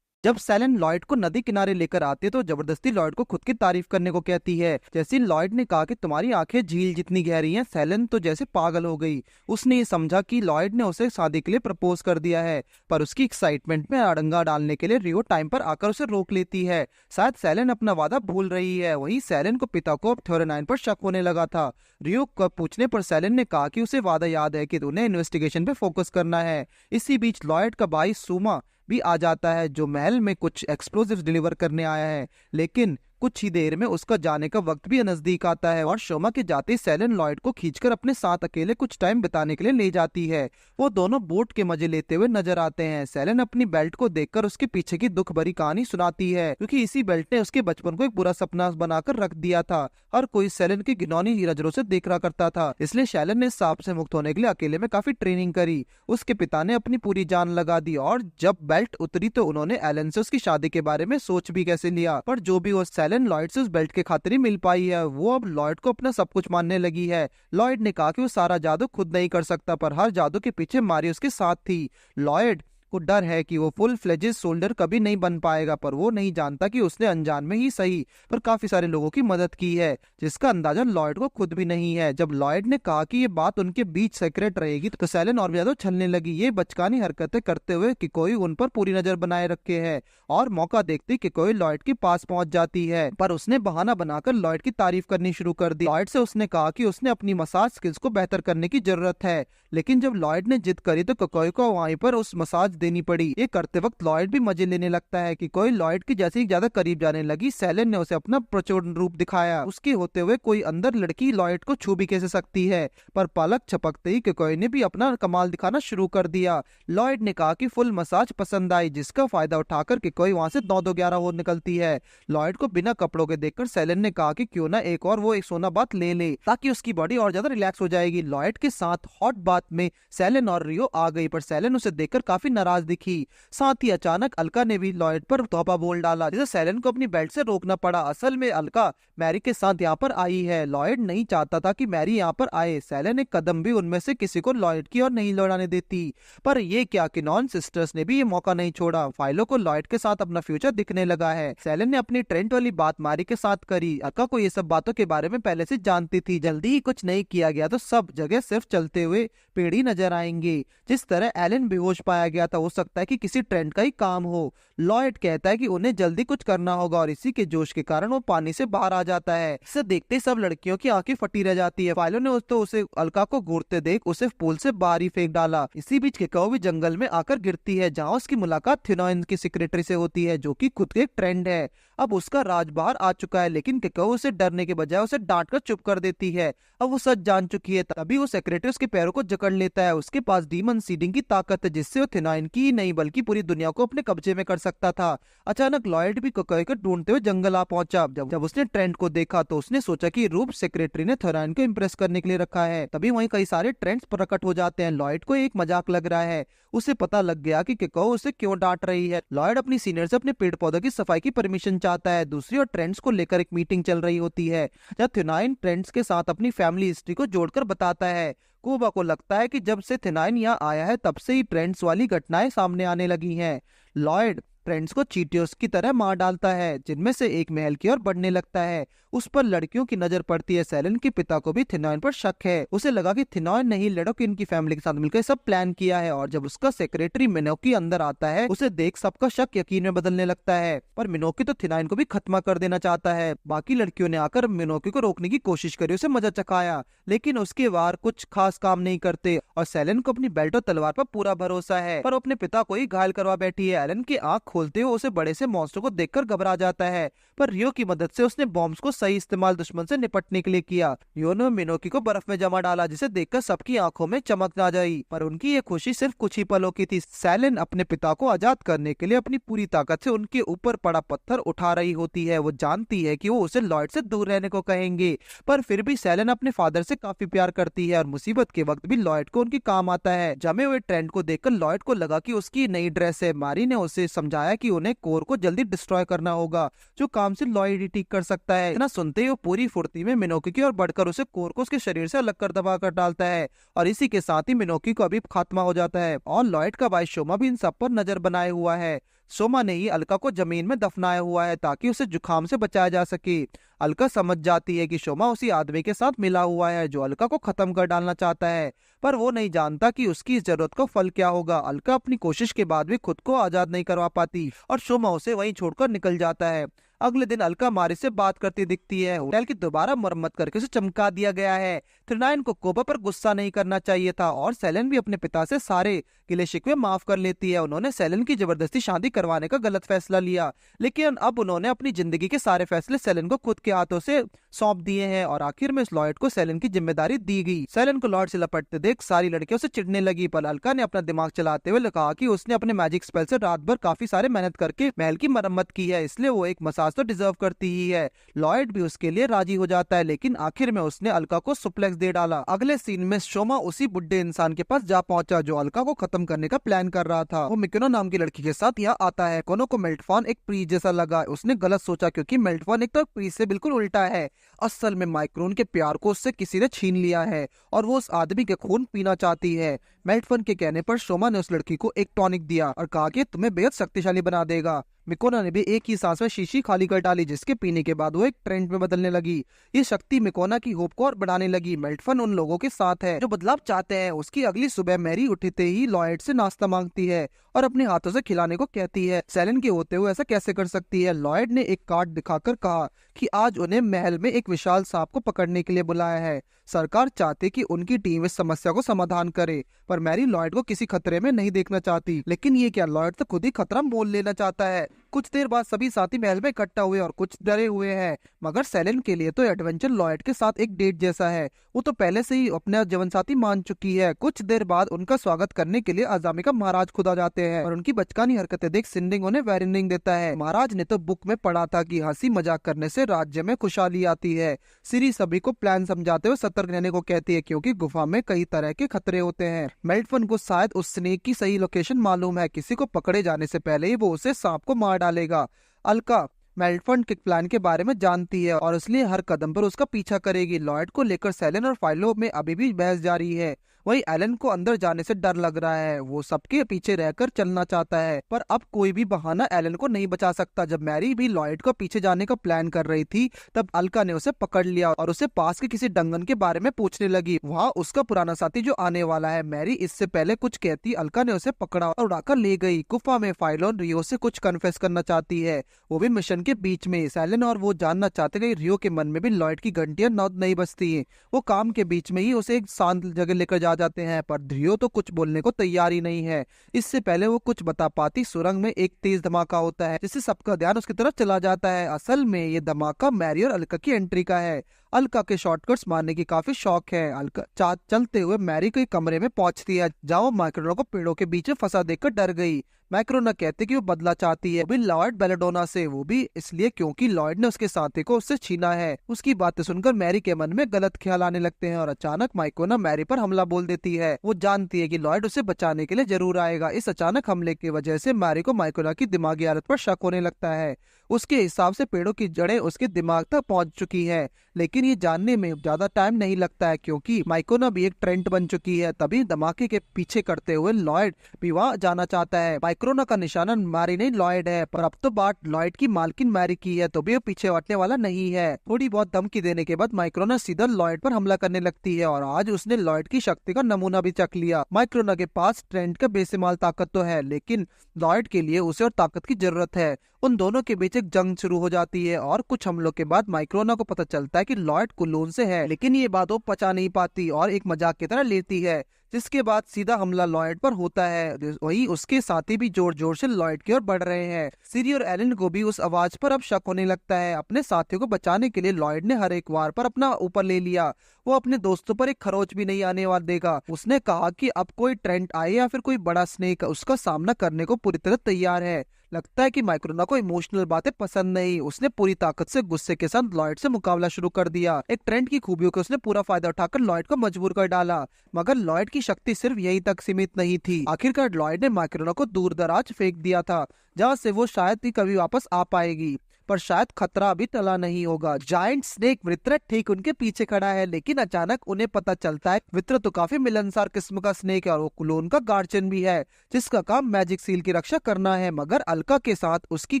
Speaker 1: जब सेलन लॉयड को नदी किनारे लेकर आती है तो जबरदस्ती लॉयड को खुद की तारीफ करने को कहती है। जैसे लॉयड ने कहा कि तुम्हारी आंखें झील जितनी गहरी हैं, सेलन तो जैसे पागल हो गई। उसने ये समझा कि लॉयड ने उसे शादी के लिए प्रपोज कर दिया है, पर उसकी एक्साइटमेंट में अड़ंगा डालने के लिए रियो टाइम पर आकर उसे रोक लेती है। शायद सेलन अपना वादा भूल रही है। वहीं सेलन को पिता को अब थ्योरनाइन पर शक होने लगा था। रियो को पूछने पर सेलन ने कहा कि उसे वादा याद है कि उन्हें इन्वेस्टिगेशन पे फोकस करना है। इसी बीच लॉयड का भाई सुमा भी आ जाता है जो महल में कुछ एक्सप्लोजिव्स डिलीवर करने आया है, लेकिन कुछ ही देर में उसका जाने का वक्त भी नजदीक आता है और शोमा के जाते ही सेलन लॉयड को खींचकर अपने साथ अकेले कुछ टाइम बिताने के लिए ले जाती है। वो दोनों बोट के मजे लेते हुए नजर आते हैं। सेलन अपनी बेल्ट को देखकर उसके पीछे की दुख भरी कहानी सुनाती है, क्योंकि इसी बेल्ट ने उसके बचपन को एक बुरा सपना बनाकर रख दिया था। हर कोई सेलन की घिनौनी नजरों से देख रहा करता था, इसलिए सेलन ने सांप से मुक्त होने के लिए अकेले में काफी ट्रेनिंग करी। उसके पिता ने अपनी पूरी जान लगा दी और जब बेल्ट उतरी तो उन्होंने एलन से उसकी शादी के बारे में सोच भी कैसे लिया। पर जो भी वो सेलन लॉयड से उस बेल्ट के खातिर ही मिल पाई है। वो अब लॉयड को अपना सब कुछ मानने लगी है। लॉयड ने कहा कि वो सारा जादू खुद नहीं कर सकता, पर हर जादू के पीछे मारी उसके साथ थी। लॉयड को डर है कि वो फुल फ्लेजेड सोल्जर कभी नहीं बन पाएगा, पर वो नहीं जानता कि उसने अनजान में ही सही पर काफी सारे लोगों की मदद की है, जिसका अंदाजा लॉयड को खुद भी नहीं है। जब लॉयड ने कहा कि ये बात उनके बीच सीक्रेट रहेगी तो सेलेन और भी ज्यादा छलने लगी, ये बचकानी हरकतें करते हुए कि कोई उन पर पूरी नजर बनाए रखे है, और मौका देखते कि कोई लॉयड के पास पहुंच जाती है। पर उसने बहाना बनाकर लॉयड की तारीफ करनी शुरू कर दी। लॉयड से उसने कहा कि उसने अपनी मसाज स्किल्स को बेहतर करने की जरूरत है, लेकिन जब लॉयड ने जिद करी तो कोकोई को वहीं पर उस मसाज देनी पड़ी। ये करते वक्त लॉयड भी मजे लेने लगता है कि कोई लॉयड की जैसे ही ज्यादा करीब जाने लगी, सेलेन ने उसे अपना प्रचंड रूप दिखाया। उसके होते हुए कोई अंदर लड़की लॉयड को छू भी कैसे सकती है, पर पलक झपकते ही कोकोई ने भी अपना कमाल दिखाना शुरू कर दिया। लॉयड ने कहा कि फुल मसाज पसंद आई, जिसका फायदा उठाकर कोई वहां से 9-2-11 हो निकलती है। लॉयड को बिना कपड़ों के देखकर सेलेन ने कहा कि क्यों ना एक और वो एक सोना बात ले ले, ताकि उसकी बॉडी और ज्यादा रिलैक्स हो जाएगी। लॉयड के साथ हॉट बात में सेलेन और रियो आ गई, पर सेलेन उसे देखकर काफी नाराज दिखी। साथ ही अचानक अलका ने भी लॉयड पर तोहफा बोल डाला, जिसे सेलेन को अपनी बेल्ट से रोकना पड़ा। असल में अलका मैरी के साथ यहाँ पर आई है। लॉयड नहीं चाहता था कि मैरी यहाँ पर आए। सेलेन एक कदम भी उनमें से किसी को लॉयड की और नहीं लौटाने देती, पर ये क्या कि नॉन सिस्टर्स ने भी ये मौका नहीं छोड़ा। फाइलों को लॉयड के साथ अपना फ्यूचर दिखने लगा है। सेलेन ने अपनी ट्रेंट वाली बात मैरी के साथ करी। अलका को ये सब बातों के बारे में पहले से जानती थी। जल्दी ही कुछ नहीं किया गया तो सब जगह सिर्फ चलते हुए पेड़ ही नजर आएंगे। जिस तरह एलन बेहोश पाया गया था, हो सकता है कि किसी ट्रेंड का ही काम हो। लॉयड कहता है कि उन्हें जल्दी कुछ करना होगा, और इसी के जोश के कारण वो पानी से बाहर आ जाता है। इसे देखते सब लड़कियों की आंखें फटी रह जाती है। फाइलों ने तो उसे अलका को घूरते देख उसे पूल से बाहर ही फेंक डाला। इसी बीच केकाओ भी जंगल में आकर गिरती है, जहाँ उसकी मुलाकात थिनोइन की सेक्रेटरी से होती है, जो कि खुद के एक ट्रेंड है। अब उसका राज बाहर आ चुका है, लेकिन केकाओ उसे डरने के बजाय उसे डांट कर चुप कर देती है। अब वो सच जान चुकी है। तभी वो सेक्रेटरी उसके पैरों को जकड़ लेता है। उसके पास डीमन सीडिंग की ताकत है, जिससे वो थिनोइन की ही नहीं बल्कि पूरी दुनिया को अपने कब्जे में कर सकता था। अचानक लॉयड भी कोकोई को ढूंढते हुए जंगल आ पहुंचा। जब उसने ट्रेंड को देखा तो उसने सोचा कि रूप सेक्रेटरी ने थिनोइन को इम्प्रेस करने के लिए रखा है। तभी वहीं कई सारे ट्रेंड्स प्रकट हो जाते हैं। लॉयड को एक मजाक लग रहा है। उसे पता लग गया कि केकाओ उसे क्यों डांट रही है। लॉयड अपनी सीनियर से अपने पेड़ पौधों की सफाई की परमिशन चाहता है। दूसरी ओर ट्रेंड्स को लेकर एक मीटिंग चल रही होती है, जब थिनाइन ट्रेंड्स के साथ अपनी फैमिली हिस्ट्री को जोड़कर बताता है। कोबा को लगता है कि जब से थिनाइन यहाँ आया है तब से ही ट्रेंड्स वाली घटनाएं सामने आने लगी हैं। लॉयड ट्रेंड्स को चीटियों की तरह मार डालता है, जिनमें से एक महल की ओर बढ़ने लगता है। उस पर लड़कियों की नजर पड़ती है। सेलेन के पिता को भी थिनोइन पर शक है। उसे लगा कि थिनोइन ने ही लड़कियों की फैमिली के साथ मिलकर सब प्लान किया है, और जब उसका सेक्रेटरी मिनोकी अंदर आता है, उसे देख सबका शक यकीन में बदलने लगता है। पर मिनोकी तो थिनोइन को भी खत्म कर देना चाहता है। बाकी लड़कियों ने आकर मिनोकी को रोकने की कोशिश करी, उसे मजा चखाया, लेकिन उसके वार कुछ खास काम नहीं करते। और सेलेन को अपनी बेल्ट और तलवार पर पूरा भरोसा है, पर अपने पिता को ही घायल करवा बैठी है। एलन की आंख खोलते हुए उसे बड़े से मॉन्स्टर को देखकर घबरा जाता है, पर रियो की मदद से उसने बॉम्ब्स को सही इस्तेमाल दुश्मन से निपटने के लिए किया। रियो ने मिनोकी को बर्फ में जमा डाला, जिसे देखकर सबकी आंखों में चमक आ जाई, पर उनकी ये खुशी सिर्फ कुछ ही पलों की थी। सेलेन अपने पिता को आजाद करने के लिए अपनी पूरी ताकत से उनके ऊपर पड़ा पत्थर उठा रही होती है। वो जानती है कि वो उसे लॉयड से दूर रहने को कहेंगे, पर फिर भी सेलेन अपने फादर से काफी प्यार करती है, और मुसीबत के वक्त भी लॉयड को उनके काम आता है। जमे हुए ट्रेंड को देखकर लॉयड को लगा कि उसकी नई ड्रेस है। मारी ने उसे समझाया कि उन्हें कोर को जल्दी डिस्ट्रॉय करना होगा, जो काम से लॉयड ही ठीक कर सकता है। इतना सुनते ही वो पूरी फुर्ती में मिनोकी की ओर बढ़कर उसे कोर को उसके शरीर से अलग कर दबा कर डालता है, और इसी के साथ ही मिनोकी को अभी खात्मा हो जाता है। और लॉयड का भाई शोमा भी इन सब पर नजर बनाए हुआ है। सोमा ने ही अलका को जमीन में दफनाया हुआ है, ताकि उसे जुकाम से बचाया जा सके। अलका समझ जाती है कि शोमा उसी आदमी के साथ मिला हुआ है जो अलका को खत्म कर डालना चाहता है, पर वो नहीं जानता कि उसकी इस जरूरत का फल क्या होगा। अलका अपनी कोशिश के बाद भी खुद को आजाद नहीं करवा पाती, और शोमा उसे वहीं छोड़कर निकल जाता है। अगले दिन अलका मारी से बात करती दिखती है। होटल की दोबारा मरम्मत करके उसे चमका दिया गया है। थिनाइन को कोबा पर गुस्सा नहीं करना चाहिए था, और सेलेन भी अपने पिता से सारे गिले शिकवे माफ कर लेती है। उन्होंने सेलेन की जबरदस्ती शादी करवाने का गलत फैसला लिया, लेकिन अब उन्होंने अपनी जिंदगी के सारे फैसले सेलेन को खुद के हाथों से सौंप दिए हैं, और आखिर में इस लॉयड को सेलेन की जिम्मेदारी दी गई। सेलेन को लॉयड से लपटते देख सारी लड़कियों से चिढ़ने लगी, पर अलका ने अपना दिमाग चलाते हुए कहा कि उसने अपने मैजिक स्पेल से रात भर काफी सारे मेहनत करके महल की मरम्मत की है, इसलिए वो एक मसाज तो डिजर्व करती ही है। लॉयड भी उसके लिए राजी हो जाता है, लेकिन आखिर में उसने अलका को सुप्लेक्स दे डाला। अगले सीन में शोमा उसी बुड्ढे इंसान के पास जा पहुंचा जो अलका को खत्म करने का प्लान कर रहा था। वो मिकिनो नाम की लड़की के साथ यहाँ आता है। कोनो को मेल्टफॉन एक प्रीस्ट जैसा लगा। उसने गलत सोचा, क्योंकि मेल्टफॉन एक तो प्रीस्ट से बिल्कुल उल्टा है। असल में माइक्रोन के प्यार को उससे किसी ने छीन लिया है और वो उस आदमी के खून पीना चाहती है। मेल्टन के कहने पर शोमा ने उस लड़की को एक टॉनिक दिया और कहा कि तुम्हें बेहद शक्तिशाली बना देगा। मिकोना ने भी एक ही सांस में शीशी खाली कर डाली, जिसके पीने के बाद वो एक ट्रेंड में बदलने लगी। ये शक्ति मिकोना की होप को और बढ़ाने लगी। मेल्टन उन लोगों के साथ है जो बदलाव चाहते हैं। उसकी अगली सुबह मैरी उठते ही लॉयड से नाश्ता मांगती है और अपने हाथों से खिलाने को कहती है। सेलेन के होते हुए ऐसा कैसे कर सकती है? लॉयड ने एक कार्ड दिखाकर कहा कि आज उन्हें महल में एक विशाल सांप को पकड़ने के लिए बुलाया है। सरकार चाहती कि उनकी टीम इस समस्या को समाधान करे, पर मैरी लॉयड को किसी खतरे में नहीं देखना चाहती। लेकिन ये क्या, लॉयड तो खुद ही खतरा मोल लेना चाहता है। कुछ देर बाद सभी साथी महल में इकट्ठा हुए और कुछ डरे हुए हैं, मगर सेलेन के लिए तो एडवेंचर लॉयड के साथ एक डेट जैसा है। वो तो पहले से ही अपना जीवन साथी मान चुकी है। कुछ देर बाद उनका स्वागत करने के लिए अजामिका महाराज खुद आ जाते हैं और उनकी बचकानी हरकतें देख सिंडिंग उन्हें वार्निंग देता है। महाराज ने तो बुक में पढ़ा था कि हंसी मजाक करने से राज्य में खुशहाली आती है। सिरी सभी को प्लान समझाते हुए सतर्क रहने को कहती है, क्योंकि गुफा में कई तरह के खतरे होते हैं। मेल्टन को शायद उस स्नेक की सही लोकेशन मालूम है। किसी को पकड़े जाने से पहले ही वो उसे सांप को मार डालेगा। अलका मेल्टन के प्लान के बारे में जानती है और इसलिए हर कदम पर उसका पीछा करेगी। लॉयड को लेकर सेलेन और फाइलो में अभी भी बहस जारी है। वही एलन को अंदर जाने से डर लग रहा है। वो सबके पीछे रहकर चलना चाहता है, पर अब कोई भी बहाना एलन को नहीं बचा सकता। जब मैरी भी लॉयड को पीछे जाने का प्लान कर रही थी, तब अलका ने उसे पकड़ लिया और उसे पास के किसी डंगन के बारे में पूछने लगी। वहाँ उसका पुराना साथी जो आने वाला है। मैरी इससे पहले कुछ कहती, अलका ने उसे पकड़ा और उड़ाकर ले गई। गुफा में फाइलोन रियो से कुछ कन्फेस करना चाहती है, वो भी मिशन के बीच में। सेलेन और वो जानना चाहते कि रियो के मन में भी लॉयड की घंटियां नहीं बजती। वो काम के बीच में ही उसे एक शांत जगह लेकर जाते हैं, पर रियो तो कुछ बोलने को तैयार ही नहीं है। इससे पहले वो कुछ बता पाती, सुरंग में एक तेज धमाका होता है जिससे सबका ध्यान उसकी तरफ चला जाता है। असल में ये धमाका मैरी और अलका की एंट्री का है। अलका के शॉर्टकट्स मारने की काफी शौक है। अलका चलते हुए मैरी के कमरे में पहुंचती है, जहाँ वो माइक्रोना को पेड़ों के बीच में फंसा देखकर डर गई। मैक्रोना कहते कि वो बदला चाहती है, वो भी लॉर्ड बेलेडोना से, वो भी इसलिए क्योंकि लॉर्ड ने उसके साथी को उससे छीना है। उसकी बातें सुनकर मैरी के मन में गलत ख्याल आने लगते हैं और अचानक माइक्रोना मैरी पर हमला बोल देती है। वो जानती है कि लॉर्ड उसे बचाने के लिए जरूर आएगा। इस अचानक हमले की वजह से मैरी को माइक्रोना की दिमागी हालत पर शक होने लगता है। उसके हिसाब से पेड़ों की जड़ें उसके दिमाग तक पहुंच चुकी है, लेकिन ये जानने में ज्यादा टाइम नहीं लगता है क्योंकि माइक्रोना भी एक ट्रेंड बन चुकी है। तभी धमाके के पीछे करते हुए लॉयड भी वहाँ जाना चाहता है। माइक्रोना का निशाना मैरी नहीं लॉयड है, पर अब तो बात लॉयड की मालकिन मैरी की है, तो भी वो पीछे हटने वाला नहीं है। थोड़ी बहुत धमकी देने के बाद माइक्रोना सीधा लॉयड पर हमला करने लगती है और आज उसने लॉयड की शक्ति का नमूना भी चख लिया। माइक्रोना के पास ट्रेंड का बेशुमार ताकत तो है, लेकिन लॉयड के लिए उसे और ताकत की जरूरत है। उन दोनों के बीच एक जंग शुरू हो जाती है और कुछ हमलों के बाद माइक्रोना को पता चलता है कि लॉयड कुलोन से है, लेकिन ये बात वो पचा नहीं पाती और एक मजाक की तरह लेती है, जिसके बाद सीधा हमला लॉयड पर होता है। वही उसके साथी भी जोर जोर से लॉयड की ओर बढ़ रहे हैं। सिरी और एलन को भी उस आवाज पर अब शक होने लगता है। अपने साथियों को बचाने के लिए लॉयड ने हर एक वार पर अपना ऊपर ले लिया। वो अपने दोस्तों पर एक खरोच भी नहीं आने वाला देगा। उसने कहा कि अब कोई ट्रेंड आए या फिर कोई बड़ा स्नेक उसका सामना करने को पूरी तरह तैयार है। लगता है कि माइक्रोना को इमोशनल बातें पसंद नहीं। उसने पूरी ताकत से गुस्से के साथ लॉयड से मुकाबला शुरू कर दिया। एक ट्रेंड की खूबियों को उसने पूरा फायदा उठाकर लॉयड को मजबूर कर डाला, मगर लॉयड की शक्ति सिर्फ यहीं तक सीमित नहीं थी। आखिरकार लॉयड ने माइक्रोना को दूर दराज फेंक दिया था, जहाँ से वो शायद ही कभी वापस आ पाएगी। पर शायद खतरा अभी टला नहीं होगा। जायंट स्नेक वृत्र ठीक उनके पीछे खड़ा है, लेकिन अचानक उन्हें पता चलता है वृत्र तो काफी मिलनसार किस्म का स्नेक है और वो क्लोन का गार्जियन भी है, जिसका काम मैजिक सील की रक्षा करना है। मगर अलका के साथ उसकी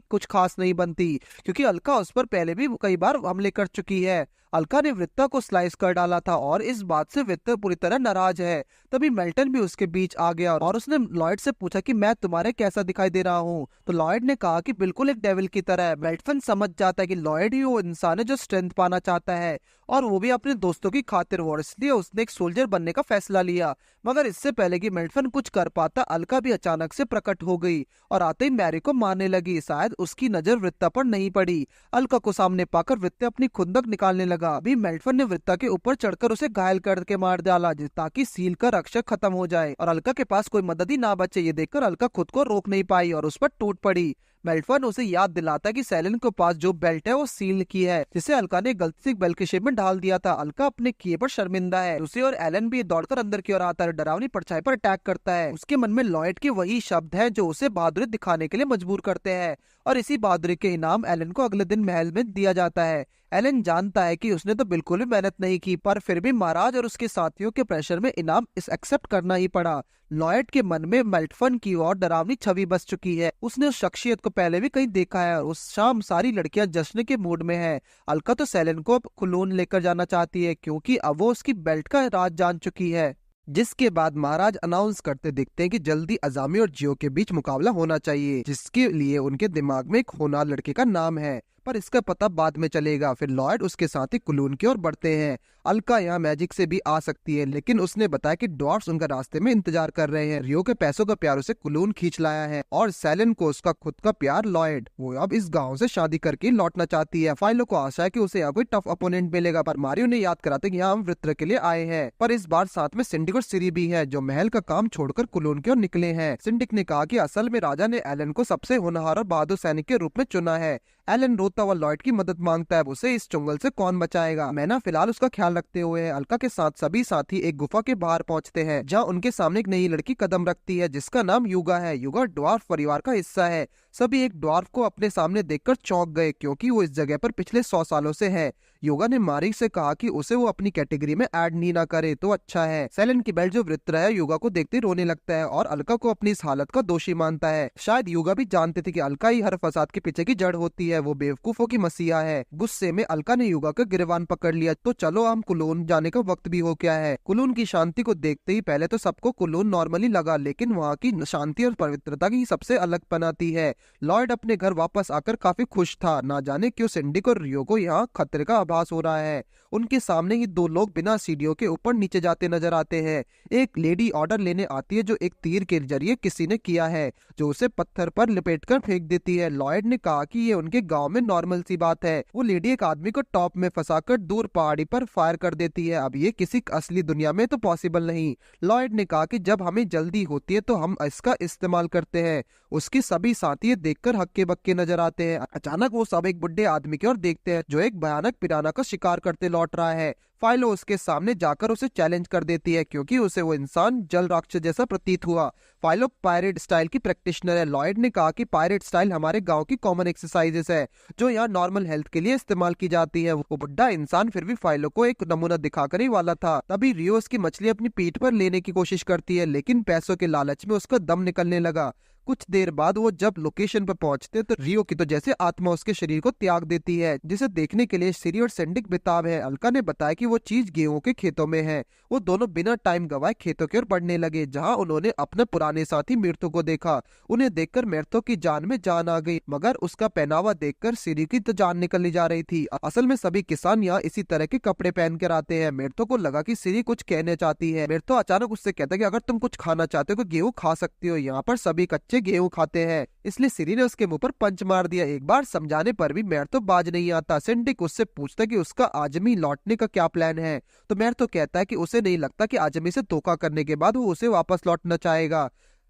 Speaker 1: कुछ खास नहीं बनती, क्योंकि अलका उस पर पहले भी कई बार हमले कर चुकी है। अलका ने वृत्ता को स्लाइस कर डाला था और इस बात से वृत्ता पूरी तरह नाराज है। तभी मेल्टन भी उसके बीच आ गया और उसने लॉयड से पूछा कि मैं तुम्हारे कैसा दिखाई दे रहा हूँ, तो लॉयड ने कहा कि बिल्कुल एक डेविल की तरह है। मेल्टन समझ जाता है कि लॉयड ही वो इंसान है जो स्ट्रेंथ पाना चाहता है और वो भी अपने दोस्तों की खातिर, और इसलिए उसने एक सोल्जर बनने का फैसला लिया। मगर इससे पहले कि मेल्टन कुछ कर पाता, अलका भी अचानक से प्रकट हो गई और आते ही मैरी को मारने लगी। शायद उसकी नजर वृत्ता पर नहीं पड़ी। अलका को सामने पाकर वृत्ता अपनी खुंदक निकालने लगा। अभी मेल्टन ने वृत्ता के ऊपर चढ़कर उसे घायल करके मार डाला, ताकि सील का रक्षक खत्म हो जाए और अलका के पास कोई मदद ही ना बचे। ये देखकर अलका खुद को रोक नहीं पाई और उस पर टूट पड़ी। मेल्टफन उसे याद दिलाता है कि सेलन के पास जो बेल्ट है वो सील की है, जिसे अलका ने गलती से बेल्ट के शेप में डाल दिया था। अलका अपने किए पर शर्मिंदा है। दूसरी ओर एलन भी दौड़कर अंदर की ओर आता है, डरावनी परछाई पर अटैक करता है। उसके मन में लॉयड के वही शब्द हैं जो उसे बहादुरी दिखाने के लिए मजबूर करते हैं, और इसी बहादुरी के इनाम एलन को अगले दिन महल में दिया जाता है। एलन जानता है कि उसने तो बिल्कुल भी मेहनत नहीं की, पर फिर भी महाराज और उसके साथियों के प्रेशर में इनाम इस एक्सेप्ट करना ही पड़ा। लॉयड के मन में मेल्टफन की और डरावनी छवि बस चुकी है। उसने उस शख्सियत को पहले भी कहीं देखा है और उस शाम सारी लड़कियां जश्न के मूड में है। अलका तो सेलन को अब कुलोन लेकर जाना चाहती है, क्योंकि अब वो उसकी बेल्ट का राज जान चुकी है। जिसके बाद महाराज अनाउंस करते दिखते हैं कि जल्दी अजामी और जियो के बीच मुकाबला होना चाहिए, जिसके लिए उनके दिमाग में एक होनहार लड़के का नाम है, पर इसका पता बाद में चलेगा। फिर लॉयड उसके साथ ही कुलून की ओर बढ़ते हैं। अलका यहाँ मैजिक से भी आ सकती है, लेकिन उसने बताया कि ड्वार्फ्स उनका रास्ते में इंतजार कर रहे हैं। रियो के पैसों का प्यार उसे कुलून खींच लाया है, और सेलन को उसका खुद का प्यार लॉयड। वो अब इस गांव से शादी करके लौटना चाहती है। फाइलो को आशा है कि उसे यहाँ कोई टफ अपोनेंट मिलेगा, पर मारियो ने याद कराते कि यहाँ हम वृत्र के लिए आए हैं। पर इस बार साथ में सिंडिक और सिरी भी है, जो महल का काम छोड़कर कुलून की ओर निकले हैं। सिंडिक ने कहा कि असल में राजा ने एलन को सबसे होनहार और बहादुर सैनिक के रूप में चुना है। एलन रोता हुआ लॉयड की मदद मांगता है, उसे इस चुंगल से कौन बचाएगा। मैना फिलहाल उसका ख्याल रखते हुए अलका के साथ सभी साथी एक गुफा के बाहर पहुंचते हैं, जहां उनके सामने एक नई लड़की कदम रखती है, जिसका नाम युगा है। युगा ड्वार्फ परिवार का हिस्सा है। सभी एक ड्वार्फ को अपने सामने देखकर चौंक गए, क्योंकि वो इस जगह पर पिछले 100 सालों से है। योगा ने मारी से कहा कि उसे वो अपनी कैटेगरी में ऐड नहीं ना करे तो अच्छा है। सेलन की बेल्ट जो वृत्र है योगा को देखते रोने लगता है और अलका को अपनी इस हालत का दोषी मानता है। शायद योगा भी जानते थे कि अलका ही हर फसाद के पीछे की जड़ होती है। वो बेवकूफों की मसीहा है। गुस्से में अलका ने योगा का गिरवान पकड़ लिया। तो चलो हम कुलोन जाने का वक्त भी हो गया है। कुलोन की शांति को देखते ही पहले तो सबको कुलोन नॉर्मली लगा, लेकिन वहाँ की शांति और पवित्रता की सबसे अलग बनाती है। लॉयड अपने घर वापस आकर काफी खुश था। ना जाने क्यों सिंडिक और रियो को यहाँ खतरे का आभास हो रहा है। उनके सामने ही दो लोग बिना सीढ़ियों के ऊपर नीचे जाते नजर आते हैं। एक लेडी ऑर्डर लेने आती है जो एक तीर के जरिए किसी ने किया है, जो उसे पत्थर पर लपेटकर फेंक देती है। लॉयड ने कहा कि ये उनके गांव में नॉर्मल सी बात है। वो लेडी एक आदमी को टॉप में फंसाकर दूर पहाड़ी पर फायर कर देती है। अब ये किसी असली दुनिया में तो पॉसिबल नहीं। लॉयड ने कहा कि जब हमें जल्दी होती है तो हम इसका इस्तेमाल करते हैं। उसकी सभी साथी देखकर हक्के बक्के नजर आते हैं। अचानक वो सब एक बुढ़े आदमी की ओर देखते हैं जो एक भयानक पिराना का शिकार करते लौट रहा है। फाइलो उसके सामने जाकर उसे चैलेंज कर देती है, क्योंकि उसे वो इंसान जल राक्षस जैसा प्रतीत हुआ। फाइलो पायरेट स्टाइल की प्रैक्टिशनर है। लॉयड ने कहा कि पायरेट स्टाइल हमारे गांव की कॉमन एक्सरसाइजेस है, जो यहाँ नॉर्मल हेल्थ के लिए इस्तेमाल की जाती है। वो बुढ़ा इंसान फिर भी फाइलो को एक नमूना दिखाकर ही वाला था। तभी रियो उसकी मछली अपनी पीठ पर लेने की कोशिश करती है, लेकिन पैसों के लालच में उसका दम निकलने लगा। कुछ देर बाद वो जब लोकेशन पर पहुंचते तो रियो की तो जैसे आत्मा उसके शरीर को त्याग देती है, जिसे देखने के लिए सिरी और सेंडिक बेताब है। अलका ने बताया कि वो चीज गेहूं के खेतों में है। वो दोनों बिना टाइम गवाए खेतों की ओर बढ़ने लगे, जहां उन्होंने अपने पुराने साथी मृत्यु को देखा। उन्हें देखकर मृत्यु की जान में जान आ गई, मगर उसका पहनावा देखकर सिरी की तो जान निकलने जा रही थी। असल में सभी किसान यहाँ इसी तरह के कपड़े पहन कर आते हैं। मृत्यु को लगा कि सिरी कुछ कहने चाहती है। मृत्यु अचानक उससे कहता है कि अगर तुम कुछ खाना चाहते हो तो गेहूं खा सकती हो। यहाँ पर सभी कच्चे गेहूं खाते हैं, इसलिए सिरी ने उसके मुंह पर पंच मार दिया। एक बार समझाने पर भी मैर तो बाज नहीं आता। सिंडिक उससे पूछता कि उसका आजमी लौटने का क्या प्लान है, तो मैर तो कहता है कि उसे नहीं लगता कि आजमी से धोखा करने के बाद वो उसे वापस लौटना चाहेगा।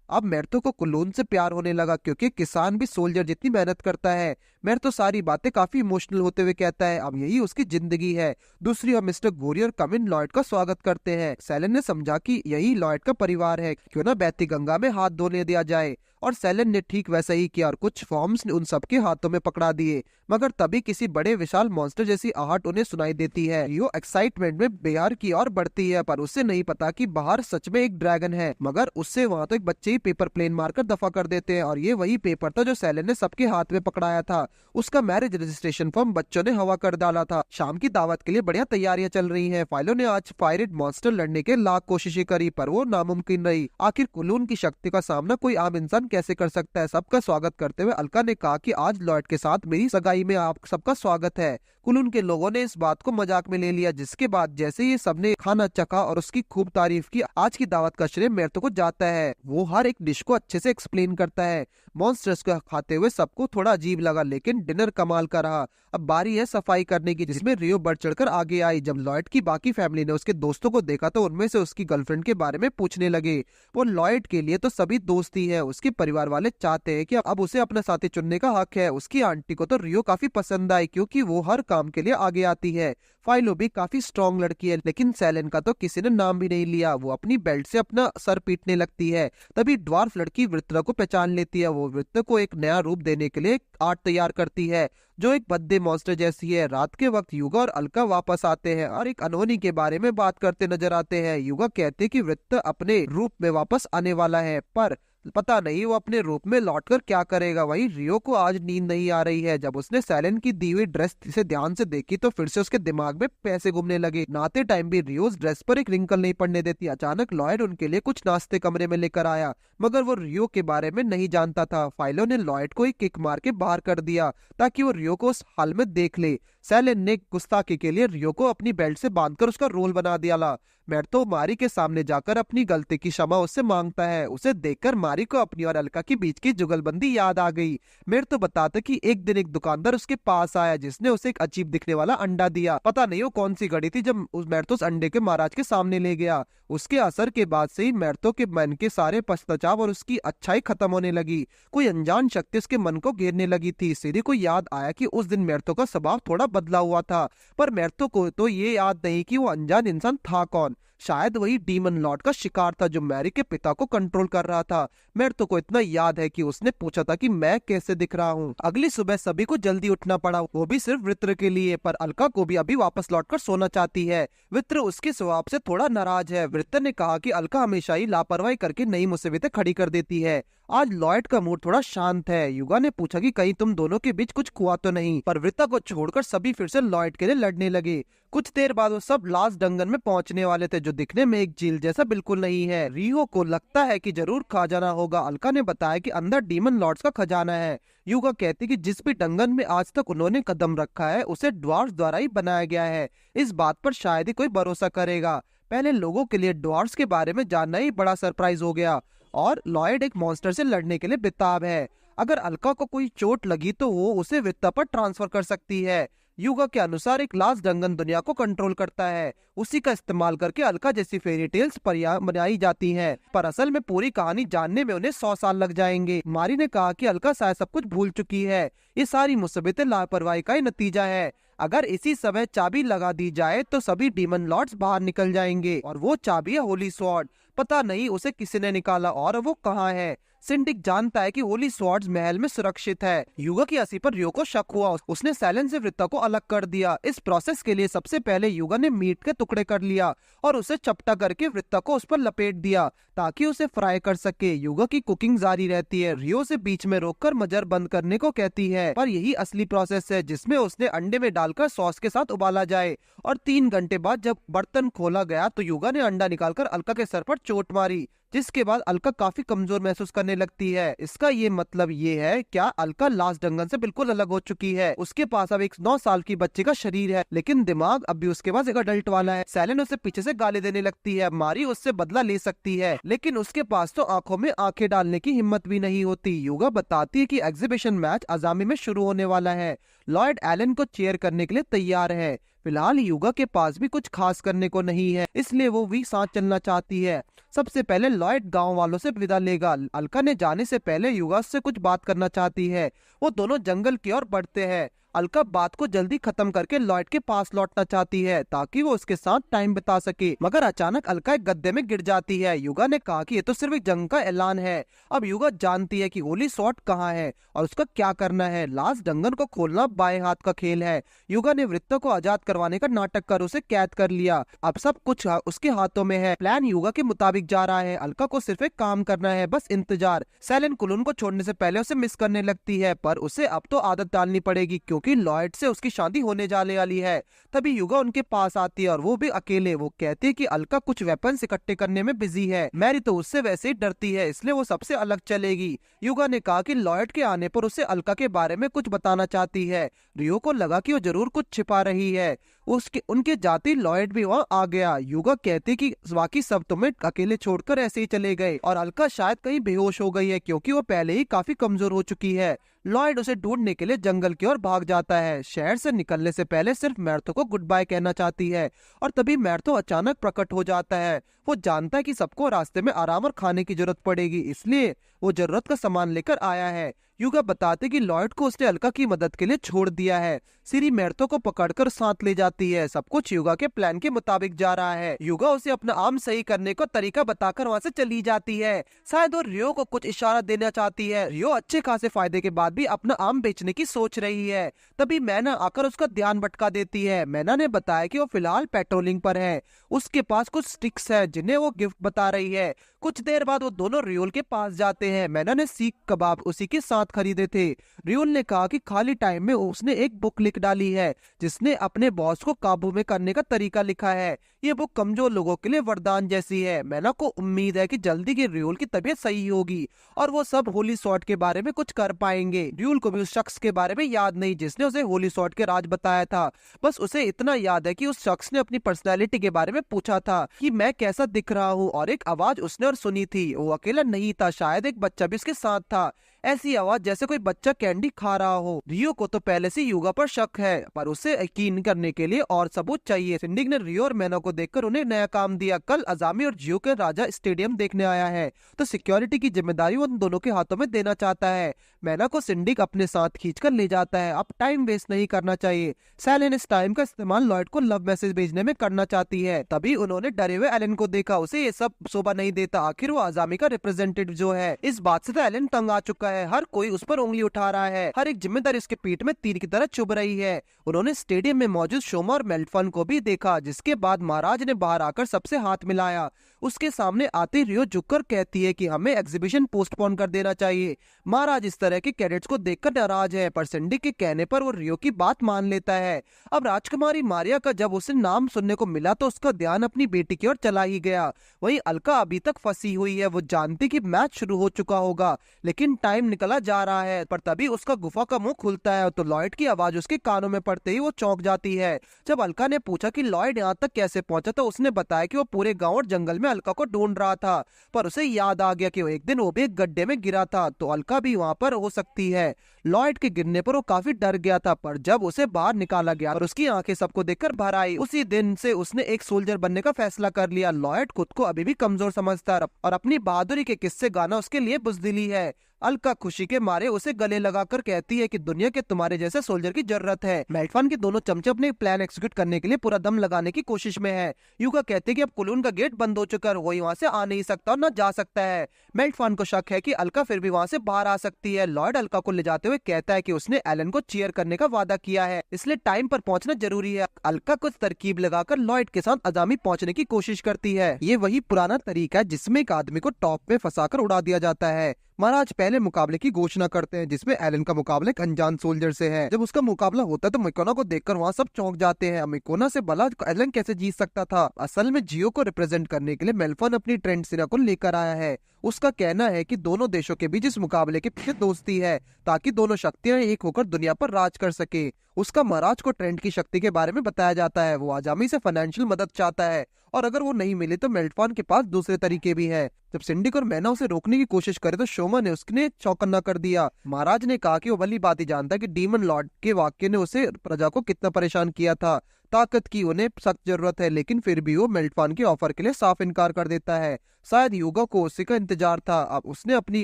Speaker 1: अब मेर्तो को कुलून से प्यार होने लगा, क्योंकि किसान भी सोल्जर जितनी मेहनत करता है। मेर्तो सारी बातें काफी इमोशनल होते हुए कहता है अब यही उसकी जिंदगी है। दूसरी ओर मिस्टर गोरियर कमिन लॉयड का स्वागत करते हैं। सेलन ने समझा कि यही लॉयड का परिवार है, क्यों ना बहती गंगा में हाथ धोने दिया जाए, और सेलन ने ठीक वैसा ही किया और कुछ फॉर्म्स ने उन सबके हाथों में पकड़ा दिए। मगर तभी किसी बड़े विशाल मॉन्स्टर जैसी आहट उन्हें सुनाई देती है। रियो एक्साइटमेंट में बिहार की ओर बढ़ती है, पर उसे नहीं पता कि बाहर सच में एक ड्रैगन है। मगर उससे वहां तो एक बच्चे ही पेपर प्लेन मारकर दफा कर देते हैं, और ये वही पेपर था जो सेलन ने सबके हाथ में पकड़ाया था। उसका मैरिज रजिस्ट्रेशन फॉर्म बच्चों ने हवा कर डाला था। शाम की दावत के लिए बढ़िया तैयारियां चल रही हैं। फाइलो ने आज फायरेट मॉन्स्टर लड़ने के लाख कोशिशें करी, पर वो नामुमकिन रही। आखिर कुलून की शक्ति का सामना कोई आम इंसान कैसे कर सकता है। सबका स्वागत करते हुए अलका ने कहा कि आज लॉयड के साथ मेरी सगाई में आप सबका स्वागत है। कुलून के लोगों ने इस बात को मजाक में ले लिया, जिसके बाद जैसे ये सबने खाना चखा और उसकी खूब तारीफ की, आज की दावत का श्रेय मेर्तो को जाता है। वो हर एक डिश को अच्छे से एक्सप्लेन करता है। मॉन्स्टर्स को खाते हुए सबको थोड़ा अजीब लगा, लेकिन डिनर कमाल का रहा। अब बारी है सफाई करने की, जिसमें रियो बढ़ चढ़कर आगे आई। जब लॉयड की बाकी फैमिली ने उसके दोस्तों को देखा तो उनमें से उसकी गर्लफ्रेंड के बारे में पूछने लगे। वो लॉयड के लिए तो सभी दोस्ती है, उसके परिवार वाले चाहते हैं कि अब उसे अपना साथी चुनने का हक है। उसकी आंटी को तो रियो काफी पसंद आई, क्योंकि वो हर काम के लिए आगे आती है। फाइलो भी काफी स्ट्रॉन्ग लड़की है, लेकिन सेलेन का तो किसी ने नाम भी नहीं लिया। वो अपनी बेल्ट से अपना सर पीटने लगती है। तभी ड्वार्फ लड़की वृत्र को पहचान लेती है। वो वृत्र को एक नया रूप देने के लिए आर्ट तैयार करती है, जो एक बद्दे मॉन्स्टर जैसी है। रात के वक्त युगा और अलका वापस आते हैं और एक अनहोनी के बारे में बात करते नजर आते हैं। युगा कहते हैं कि वृत्र अपने रूप में वापस आने वाला है, पर पता नहीं वो अपने रूप में लौटकर क्या करेगा। वहीं रियो को आज नींद नहीं आ रही है। जब उसने सेलेन की दी हुई ड्रेस से ध्यान से देखी तो फिर से उसके दिमाग में पैसे घूमने लगे। नहाते टाइम भी रियो उस ड्रेस पर एक रिंकल नहीं पड़ने देती। अचानक लॉयड उनके लिए कुछ नाश्ते कमरे में लेकर आया, मगर वो रियो के बारे में नहीं जानता था। फाइलो ने लॉयड को एक किक मार के बाहर कर दिया ताकि वो रियो को उस हाल में देख ले। सेलेन ने गुस्ताखी के लिए रियो को अपनी बेल्ट से बांधकर उसका रोल बना दिया। मैर्तो मारी के सामने जाकर अपनी गलती की क्षमा उससे मांगता है। उसे देखकर मारी को अपनी और अलका के बीच की जुगलबंदी याद आ गई। मैर्तो बताता कि एक दिन एक दुकानदार उसके पास आया, जिसने उसे एक अजीब दिखने वाला अंडा दिया। पता नहीं वो कौन सी घड़ी थी। जब उस मैर्तो उस अंडे के महाराज के सामने ले गया, उसके असर के बाद से ही मैर्तो के मन के सारे पश्चाताप और उसकी अच्छाई खत्म होने लगी। कोई अनजान शक्ति उसके मन को घेरने लगी थी। सीरी को याद आया कि उस दिन मैर्तो का स्वभाव थोड़ा बदला हुआ था, पर मैर्तो को तो ये याद नहीं कि वो अनजान इंसान था कौन। शायद वही डीमन लॉर्ड का शिकार था जो मैरी के पिता को कंट्रोल कर रहा था। मैर्तो को इतना याद है कि उसने पूछा था कि मैं कैसे दिख रहा हूँ। अगली सुबह सभी को जल्दी उठना पड़ा, वो भी सिर्फ वृत्र के लिए। पर अलका को भी अभी वापस लौटकर सोना चाहती है। वृत्र उसके स्वभाव से थोड़ा नाराज है। वृत्र ने कहा कि अलका हमेशा ही लापरवाही करके नई मुसीबतें खड़ी कर देती है। आज लॉयड का मूड थोड़ा शांत है। युगा ने पूछा कि कहीं तुम दोनों के बीच कुछ हुआ तो नहीं, पर वृत्ता को छोड़कर सभी फिर से लॉयड के लिए लड़ने लगे। कुछ देर बाद वो सब लास्ट डंगन में पहुंचने वाले थे, जो दिखने में एक झील जैसा बिल्कुल नहीं है। रियो को लगता है कि जरूर खजाना होगा। अलका ने बताया कि अंदर डीमन लॉर्ड्स का खजाना है। युगा कहती कि जिस भी डंगन में आज तक उन्होंने कदम रखा है उसे ड्वार्फ्स द्वारा ही बनाया गया है। इस बात पर शायद ही कोई भरोसा करेगा। पहले लोगों के लिए ड्वार्फ्स के बारे में जानना ही बड़ा सरप्राइज हो गया। और लॉयड एक मॉन्स्टर से लड़ने के लिए बेताब है। अगर अलका को कोई चोट लगी तो वो उसे वित्ता पर ट्रांसफर कर सकती है। युगा के अनुसार एक लास्ट डंगन दुनिया को कंट्रोल करता है। उसी का इस्तेमाल करके अलका जैसी फेरी टेल्स बनाई जाती हैं, पर असल में पूरी कहानी जानने में उन्हें 100 साल लग जाएंगे। मारी ने कहा कि अलका शायद सब कुछ भूल चुकी है। ये सारी मुसीबतें लापरवाही का ही नतीजा है। अगर इसी समय चाबी लगा दी जाए तो सभी डीमन लॉर्ड्स बाहर निकल जाएंगे, और वो चाबी है होली स्वॉर्ड। पता नहीं उसे किसी ने निकाला और वो कहाँ है। सिंडिक जानता है कि होली स्वॉर्ड्स महल में सुरक्षित है। युगा की हंसी पर रियो को शक हुआ। उसने सैलेन से वृत्ता को अलग कर दिया। इस प्रोसेस के लिए सबसे पहले युगा ने मीट के टुकड़े कर लिया और उसे चपटा करके वृत्ता को उस पर लपेट दिया ताकि उसे फ्राई कर सके। युगा की कुकिंग जारी रहती है। रियो से बीच में रोककर मजर बंद करने को कहती है, पर यही असली प्रोसेस है जिसमें उसने अंडे में डालकर सॉस के साथ उबाला जाए। और 3 घंटे बाद जब बर्तन खोला गया तो युगा ने अंडा निकालकर अलका के सर पर चोट मारी, जिसके बाद अलका काफी कमजोर महसूस करने लगती है। इसका ये मतलब ये है क्या अलका लास्ट डंगन से बिल्कुल अलग हो चुकी है। उसके पास अब एक 9 साल की बच्चे का शरीर है, लेकिन दिमाग अब भी उसके पास एक अडल्ट वाला है। सैलेन उसे पीछे से गाली देने लगती है। मारी उससे बदला ले सकती है, लेकिन उसके पास तो आंखों में आंखें डालने की हिम्मत भी नहीं होती। युगा बताती है कि एग्जीबिशन मैच अजामी में शुरू होने वाला है। लॉयड एलन को चेयर करने के लिए तैयार है। फिलहाल युगा के पास भी कुछ खास करने को नहीं है, इसलिए वो भी साथ चलना चाहती है। सबसे पहले लॉयड गांव वालों से विदा लेगा। अलका ने जाने से पहले युगा से कुछ बात करना चाहती है। वो दोनों जंगल की ओर बढ़ते हैं। अलका बात को जल्दी खत्म करके लॉयड के पास लौटना चाहती है ताकि वो उसके साथ टाइम बिता सके, मगर अचानक अलका एक गड्ढे में गिर जाती है। युगा ने कहा कि ये तो सिर्फ एक जंग का ऐलान है। अब युगा जानती है कि होली स्वॉर्ड कहाँ है और उसका क्या करना है। लास्ट डंगन को खोलना बाएं हाथ का खेल है। युगा ने वृत्ता को आजाद करवाने का नाटक कर उसे कैद कर लिया। अब सब कुछ उसके हाथों में है। प्लान युगा के मुताबिक जा रहा है। अलका को सिर्फ एक काम करना है, बस इंतजार। सैलेन कुलून को छोड़ने से पहले उसे मिस करने लगती है, पर उसे अब तो आदत डालनी पड़ेगी क्योंकि लॉयड से उसकी शादी होने जाने वाली है। तभी युगा उनके पास आती है और वो भी अकेले। वो कहती है कि अलका कुछ वेपन्स इकट्ठे करने में बिजी है। मैरी तो उससे वैसे ही डरती है, इसलिए वो सबसे अलग चलेगी। युगा ने कहा कि लॉयड के आने पर उसे अलका के बारे में कुछ बताना चाहती है। रियो को लगा कि वो जरूर कुछ छिपा रही है। उसके उनके जाते ही लॉयड भी वहाँ आ गया। युगा कहते कि बाकी सब तुम्हें अकेले छोड़कर ऐसे ही चले गए और अलका शायद कहीं बेहोश हो गई है क्योंकि वो पहले ही काफी कमजोर हो चुकी है। लॉयड उसे ढूंढने के लिए जंगल की ओर भाग जाता है। शहर से निकलने से पहले सिर्फ मैर्थो को गुड बाय कहना चाहती है और तभी मैर्थो अचानक प्रकट हो जाता है। वो जानता है कि सबको रास्ते में आराम और खाने की जरूरत पड़ेगी, इसलिए वो जरूरत का सामान लेकर आया है। युगा बताते कि लॉयड को उसने अलका की मदद के लिए छोड़ दिया है। सिरी मैर्थो को पकड़कर साथ ले जाती है। सब कुछ युगा के प्लान के मुताबिक जा रहा है। युगा उसे अपना आर्म सही करने का तरीका बताकर वहाँ से चली जाती है। शायद वो रियो को कुछ इशारा देना चाहती है। रियो अच्छे खासे फायदे के बाद भी अपना आर्म बेचने की सोच रही है। तभी मैना आकर उसका ध्यान भटका देती है। मैना ने बताया कि वो फिलहाल पेट्रोलिंग पर है, उसके पास कुछ स्टिक्स है जिन्हें वो गिफ्ट बता रही है। कुछ देर बाद वो दोनों रियोल के पास जाते हैं। मैना ने सीख कबाब उसी के साथ खरीदे थे। रियोल ने कहा कि खाली टाइम में उसने एक बुक लिख डाली है जिसने अपने बॉस को काबू में करने का तरीका लिखा है। ये बुक कमजोर लोगों के लिए वरदान जैसी है। मैना को उम्मीद है कि जल्दी ही रियोल की तबीयत सही होगी और वो सब होली सॉर्ट के बारे में कुछ कर पाएंगे। रियोल को भी उस शख्स के बारे में याद नहीं जिसने उसे होली सॉर्ट के राज बताया था। बस उसे इतना याद है कि उस शख्स ने अपनी पर्सनैलिटी के बारे में पूछा था कि मैं कैसा दिख रहा हूँ, और एक आवाज उसने और सुनी थी। वो अकेला नहीं था, शायद एक बच्चा भी उसके साथ था। ऐसी आवाज जैसे कोई बच्चा कैंडी खा रहा हो। रियो को तो पहले से युगा पर शक है, पर उसे यकीन करने के लिए और सबूत चाहिए। सिंडिक ने रियो और मैना को देखकर उन्हें नया काम दिया। कल अजामी और जियो के राजा स्टेडियम देखने आया है, तो सिक्योरिटी की जिम्मेदारी उन दोनों के हाथों में देना चाहता है। मैना को सिंडिक अपने साथ खींचकर ले जाता है। अब टाइम वेस्ट नहीं करना चाहिए। सैलिन इस टाइम का इस्तेमाल लॉयड को लव मैसेज भेजने में करना चाहती है। तभी उन्होंने डरे हुए एलन को देखा। उसे ये सब शोभा नहीं देता। आखिर वो अजामी का रिप्रेजेंटेटिव जो है। इस बात से तो एलन तंग आ चुका है। हर कोई उस पर उंगली उठा रहा है। हर एक जिम्मेदारी उसके पीठ में तीर की तरह चुभ रही है। उन्होंने स्टेडियम में मौजूद शोमा और मेल्टफन को भी देखा, जिसके बाद महाराज ने बाहर आकर सबसे हाथ मिलाया। उसके सामने आते रियो झुककर कहती है कि हमें एग्जीबिशन पोस्टपोन कर देना चाहिए। महाराज इस तरह के कैडेट्स को देखकर नाराज है, पर सिंडिक के कहने पर वो रियो की बात मान लेता है। अब राजकुमारी मारिया का जब उसे नाम सुनने को मिला तो उसका ध्यान अपनी बेटी की ओर चला ही गया। वहीं अलका अभी तक फंसी हुई है। वो जानती कि मैच शुरू हो चुका होगा, लेकिन टाइम निकला जा रहा है। पर तभी उसका गुफा का मुंह खुलता है तो लॉयड की आवाज उसके कानों में पड़ते ही वो चौंक जाती है। जब अलका ने पूछा कि लॉयड यहाँ तक कैसे पहुंचा तो उसने बताया कि वो पूरे गांव और जंगल में अलका को ढूंढ रहा था, पर उसे याद आ गया कि वो एक दिन वो भी एक गड्ढे में गिरा था, तो अलका भी वहां पर हो सकती है। लॉयड के गिरने पर वो काफी डर गया था, पर जब उसे बाहर निकाला गया और उसकी आंखें सबको देखकर भर आई। उसी दिन से उसने एक सोल्जर बनने का फैसला कर लिया। लॉयड खुद को अभी भी कमजोर समझता है और अपनी बहादुरी के किस्से गाना उसके लिए बुज़दिली है। अलका खुशी के मारे उसे गले लगाकर कहती है कि दुनिया के तुम्हारे जैसे सोल्जर की जरूरत है। मेल्टफन के दोनों चमचे अपने प्लान एग्जीक्यूट करने के लिए पूरा दम लगाने की कोशिश में है। युगा कहते हैं कि अब कुलून का गेट बंद हो चुका है, वो वहाँ से आ नहीं सकता और न जा सकता है। मेल्टफन को शक है कि अलका फिर भी वहाँ से बाहर आ सकती है। लॉयड अलका को ले जाते हुए कहता है कि उसने एलन को चीयर करने का वादा किया है, इसलिए टाइम पर पहुंचना जरूरी है। अलका कुछ तरकीब लगाकर लॉयड के साथ अजामी पहुंचने की कोशिश करती है। ये वही पुराना तरीका है जिसमें एक आदमी को टॉप में फंसाकर उड़ा दिया जाता है। महाराज पहले मुकाबले की घोषणा करते हैं जिसमें एलन का मुकाबला एक अनजान सोल्जर से है। जब उसका मुकाबला होता है तो मिकोना को देखकर वहाँ सब चौंक जाते हैं। मिकोना से भला एलन कैसे जीत सकता था। असल में जियो को रिप्रेजेंट करने के लिए मेल्फन अपनी ट्रेंड सिरा को लेकर आया है। उसका कहना है कि दोनों देशों के बीच इस मुकाबले के पीछे दोस्ती है ताकि दोनों शक्तियां एक होकर दुनिया पर राज कर सके। उसका महाराज को ट्रेंड की शक्ति के बारे में बताया जाता है। वो आजामी से फाइनेंशियल मदद चाहता है और अगर वो नहीं मिले तो मेल्टफॉन के पास दूसरे तरीके भी है। जब सिंडिक और मैना उसे रोकने की कोशिश करे तो शोमा ने उसने चौकन्ना कर दिया। महाराज ने कहा कि वो भली बात ही जानता है कि डीमन लॉर्ड के वाक्य ने उसे प्रजा को कितना परेशान किया था। ताकत की उन्हें सख्त जरूरत है, लेकिन फिर भी वो मेल्टफॉन के ऑफर के लिए साफ इनकार कर देता है। शायद युगा को उसी का इंतजार था। अब उसने अपनी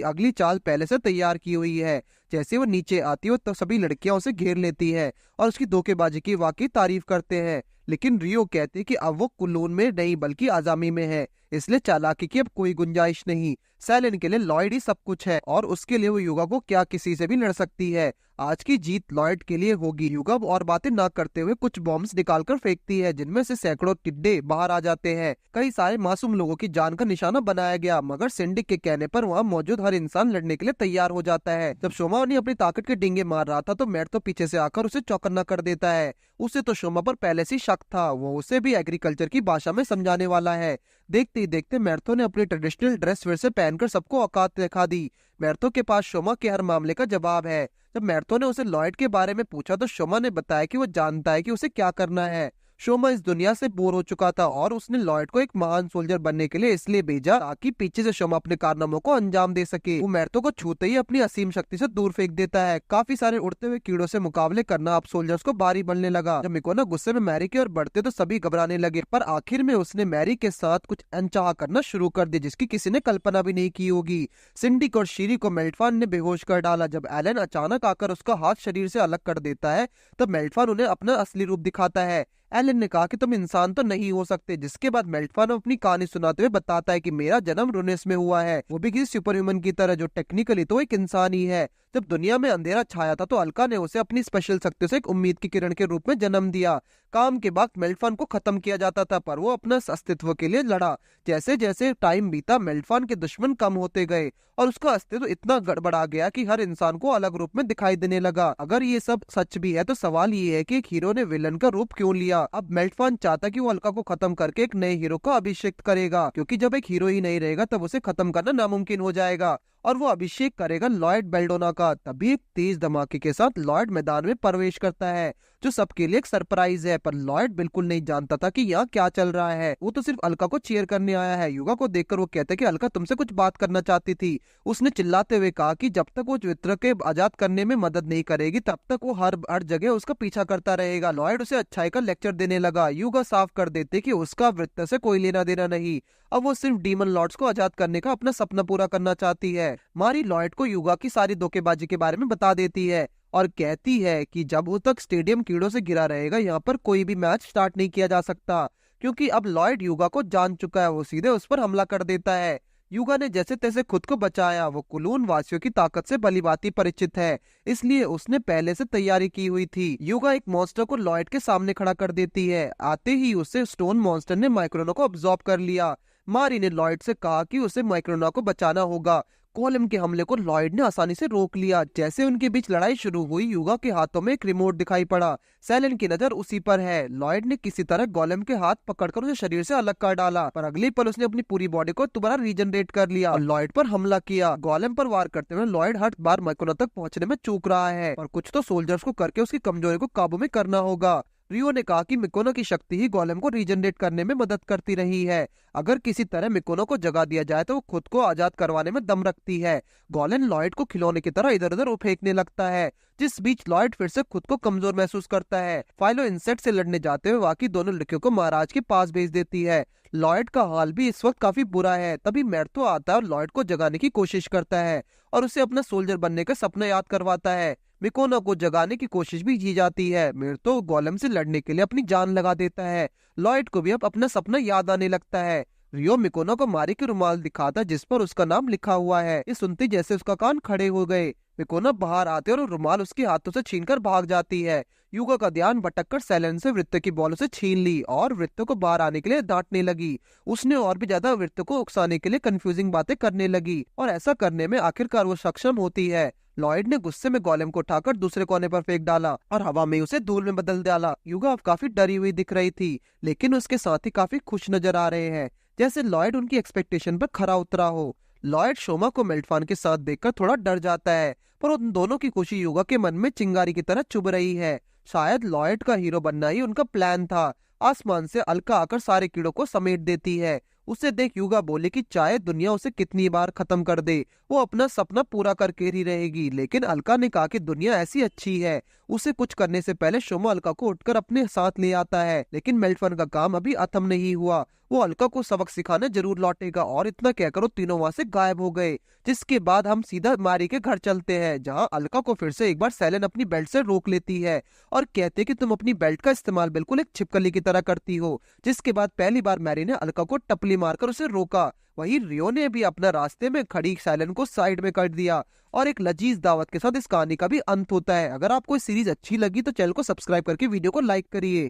Speaker 1: अगली चाल पहले से तैयार की हुई है। जैसे वो नीचे आती है तो सभी लड़कियां उसे घेर लेती है और उसकी धोखेबाजी की वाकई तारीफ करते हैं। लेकिन रियो कहती है कि अब वो कुलून में नहीं बल्कि आजामी में है, इसलिए चालाकी की अब कोई गुंजाइश नहीं। सैलिन के लिए लॉयड ही सब कुछ है और उसके लिए वो युगा को क्या किसी से भी लड़ सकती है। आज की जीत लॉयड के लिए होगी। युगा और बातें ना करते हुए कुछ बॉम्ब्स निकालकर फेंकती है जिनमें से सैकड़ों टिड्डे बाहर आ जाते हैं। कई सारे मासूम लोगों की जान का निशाना बनाया गया, मगर सिंडिक के कहने पर वहाँ मौजूद हर इंसान लड़ने के लिए तैयार हो जाता है। जब शोमा ने अपनी ताकत के डींगे मार रहा था तो मैट तो पीछे से आकर उसे चौकन्ना कर देता है। उसे तो शोमा पर पहले से शक था, वो उसे भी एग्रीकल्चर की भाषा में समझाने वाला है। देखते ही देखते मैर्थो ने अपनी ट्रेडिशनल ड्रेस फिर से पहनकर सबको औकात दिखा दी। मैर्थो के पास शोमा के हर मामले का जवाब है। जब मैर्थो ने उसे लॉयड के बारे में पूछा तो शोमा ने बताया कि वो जानता है कि उसे क्या करना है। शोमा इस दुनिया से बोर हो चुका था और उसने लॉयड को एक महान सोल्जर बनने के लिए इसलिए भेजा ताकि पीछे से शोमा अपने कारनामों को अंजाम दे सके। वो मैर्तो को छूते ही अपनी असीम शक्ति से दूर फेंक देता है। काफी सारे उड़ते हुए कीड़ों से मुकाबले करना अब सोल्जर्स को भारी बनने लगा। जब मिकोना गुस्से में मैरी की ओर बढ़ते तो सभी घबराने लगे, पर आखिर में उसने मैरी के साथ कुछ अनचाहा करना शुरू कर दिया जिसकी किसी ने कल्पना भी नहीं की होगी। सिंडिक और शीरी को मेल्टफान ने बेहोश कर डाला। जब एलन अचानक आकर उसका हाथ शरीर से अलग कर देता है तब मेल्टफान उन्हें अपना असली रूप दिखाता है। एलन ने कहा कि तुम इंसान तो नहीं हो सकते, जिसके बाद मेल्टफान अपनी कहानी सुनाते हुए बताता है कि मेरा जन्म रुनेस में हुआ है, वो भी किसी सुपर ह्यूमन की तरह जो टेक्निकली तो एक इंसान ही है। जब दुनिया में अंधेरा छाया था तो अलका ने उसे अपनी स्पेशल शक्ति से एक उम्मीद की किरण के रूप में जन्म दिया। काम के बाद मेल्टफान को खत्म किया जाता था पर वो अपना अस्तित्व के लिए लड़ा। जैसे जैसे टाइम बीता मेल्टफान के दुश्मन कम होते गए और उसका अस्तित्व इतना गड़बड़ा गया कि हर इंसान को अलग रूप में दिखाई देने लगा। अगर ये सब सच भी है तो सवाल ये है कि एक हीरो ने विलन का रूप क्यों लिया। अब मेल्टफान चाहता कि वो अलका को खत्म करके एक नए हीरो का अभिषेक करेगा, क्योंकि जब एक हीरो ही नहीं रहेगा तब उसे खत्म करना नामुमकिन हो जाएगा और वो अभिषेक करेगा लॉयड बेल्डोना का। तभी एक तेज धमाके के साथ लॉयड मैदान में प्रवेश करता है जो सबके लिए एक सरप्राइज है, पर लॉयड बिल्कुल नहीं जानता था कि यहाँ क्या चल रहा है। वो तो सिर्फ अलका को चीयर करने आया है। युगा को देखकर वो कहता है कि अलका तुमसे कुछ बात करना चाहती थी। उसने चिल्लाते हुए कहा कि जब तक वो वित्र के आजाद करने में मदद नहीं करेगी तब तक वो हर जगह उसका पीछा करता रहेगा। लॉयड उसे अच्छाई का लेक्चर देने लगा। युगा साफ कर देते कि उसका वृत्त से कोई लेना देना नहीं, अब वो सिर्फ डीमन लॉर्ड्स को आजाद करने का अपना सपना पूरा करना चाहती है। मारी लॉयड को युगा की सारी धोखेबाजी के बारे में बता देती है और कहती है कि जब तक स्टेडियम कीड़ों से घिरा रहेगा यहाँ पर कोई भी मैच स्टार्ट नहीं किया जा सकता, क्योंकि अब लॉयड युगा को जान चुका है। वो सीधे उस पर हमला कर देता है। युगा ने जैसे तैसे खुद को बचाया। वो कुलून वासियों की ताकत से भलीभांति परिचित है, इसलिए उसने पहले से तैयारी की हुई थी। युगा एक मॉन्स्टर को लॉयड के सामने खड़ा कर देती है। आते ही उसे स्टोन मॉन्स्टर ने माइक्रोनो को अब्सॉर्ब कर लिया। मारी ने लॉयड से कहा कि उसे माइक्रोना को बचाना होगा। गोलेम के हमले को लॉयड ने आसानी से रोक लिया। जैसे उनके बीच लड़ाई शुरू हुई युगा के हाथों में एक रिमोट दिखाई पड़ा। सैलन की नजर उसी पर है। लॉयड ने किसी तरह गोलेम के हाथ पकड़कर उसे शरीर से अलग कर डाला, पर अगले पल उसने अपनी पूरी बॉडी को दोबारा रीजनरेट कर लिया और लॉयड पर हमला किया। गोलेम पर वार करते हुए लॉयड हर बार माइक्रोना तक पहुंचने में चूक रहा है और कुछ तो सोल्जर्स को करके उसकी कमजोरी को काबू में करना होगा। रियो ने कहा कि मिकोनो की शक्ति ही गोलेम को रीजनरेट करने में मदद करती रही है। अगर किसी तरह मिकोनो को जगा दिया जाए तो वो खुद को आजाद करवाने में दम रखती है। गोलेम लॉयड को खिलौने की तरह इधर उधर फेंकने लगता है, जिस बीच लॉयड फिर से खुद को कमजोर महसूस करता है। फाइलो इंसेक्ट से लड़ने जाते हुए बाकी दोनों लड़कियों को महाराज के पास भेज देती है। लॉयड का हाल भी इस वक्त काफी बुरा है। तभी मैर्तो आता है और लॉयड को जगाने की कोशिश करता है और उसे अपना सोल्जर बनने का सपना याद करवाता है। मिकोनो को जगाने की कोशिश भी की जाती है। मैर्तो गोलेम से लड़ने के लिए अपनी जान लगा देता है। लॉयड को भी अब अपना सपना याद आने लगता है। रियो मिकोनो को मारी के रुमाल दिखाता जिस पर उसका नाम लिखा हुआ है। ये सुनते जैसे उसका कान खड़े हो गए। मिकोनो बाहर आते और रुमाल उसके हाथों से छीनकर भाग जाती है। युगा का ध्यान भटककर सैलन से वृत्त की बॉल उसे छीन ली और वृत्त को बाहर आने के लिए डांटने लगी। उसने और भी ज्यादा वृत्त को उकसाने के लिए कंफ्यूजिंग बातें करने लगी और ऐसा करने में आखिरकार वो सक्षम होती है। लॉयड ने गुस्से में गोलेम को उठाकर दूसरे कोने पर फेंक डाला और हवा में उसे धूल में बदल डाला। युगा अब काफी डरी हुई दिख रही थी, लेकिन उसके साथ ही काफी खुश नजर आ रहे हैं, जैसे लॉयड उनकी एक्सपेक्टेशन पर खरा उतरा हो। लॉयड शोमा को मेल्टफान के साथ देखकर थोड़ा डर जाता है, पर उन दोनों की खुशी युगा के मन में चिंगारी की तरह चुभ रही है। शायद लॉयड का हीरो बनना ही उनका प्लान था। आसमान से अलका आकर सारे कीड़ों को समेट देती है। उसे देख युगा बोले कि चाहे दुनिया उसे कितनी बार खत्म कर दे वो अपना सपना पूरा करके ही रहेगी। लेकिन अलका ने कहा कि दुनिया ऐसी अच्छी है। उसे कुछ करने से पहले शोमा अलका को उठकर अपने साथ ले आता है, लेकिन मेल्टफन का काम अभी खत्म नहीं हुआ। वो अलका को सबक सिखाने जरूर लौटेगा और इतना कहकर वो तीनों वहां से गायब हो गए। जिसके बाद हम सीधा मारी के घर चलते हैं, जहां अलका को फिर से एक बार सैलन अपनी बेल्ट से रोक लेती है और कहते कि तुम अपनी बेल्ट का इस्तेमाल बिल्कुल एक छिपकली की तरह करती हो। जिसके बाद पहली बार मैरी ने अलका को टपली मारकर उसे रोका। वहीं रियो ने भी अपना रास्ते में खड़ी सैलन को साइड में कर दिया और एक लजीज दावत के साथ इस कहानी का भी अंत होता है। अगर आपको इस सीरीज अच्छी लगी तो चैनल को सब्सक्राइब करके वीडियो को लाइक करिए।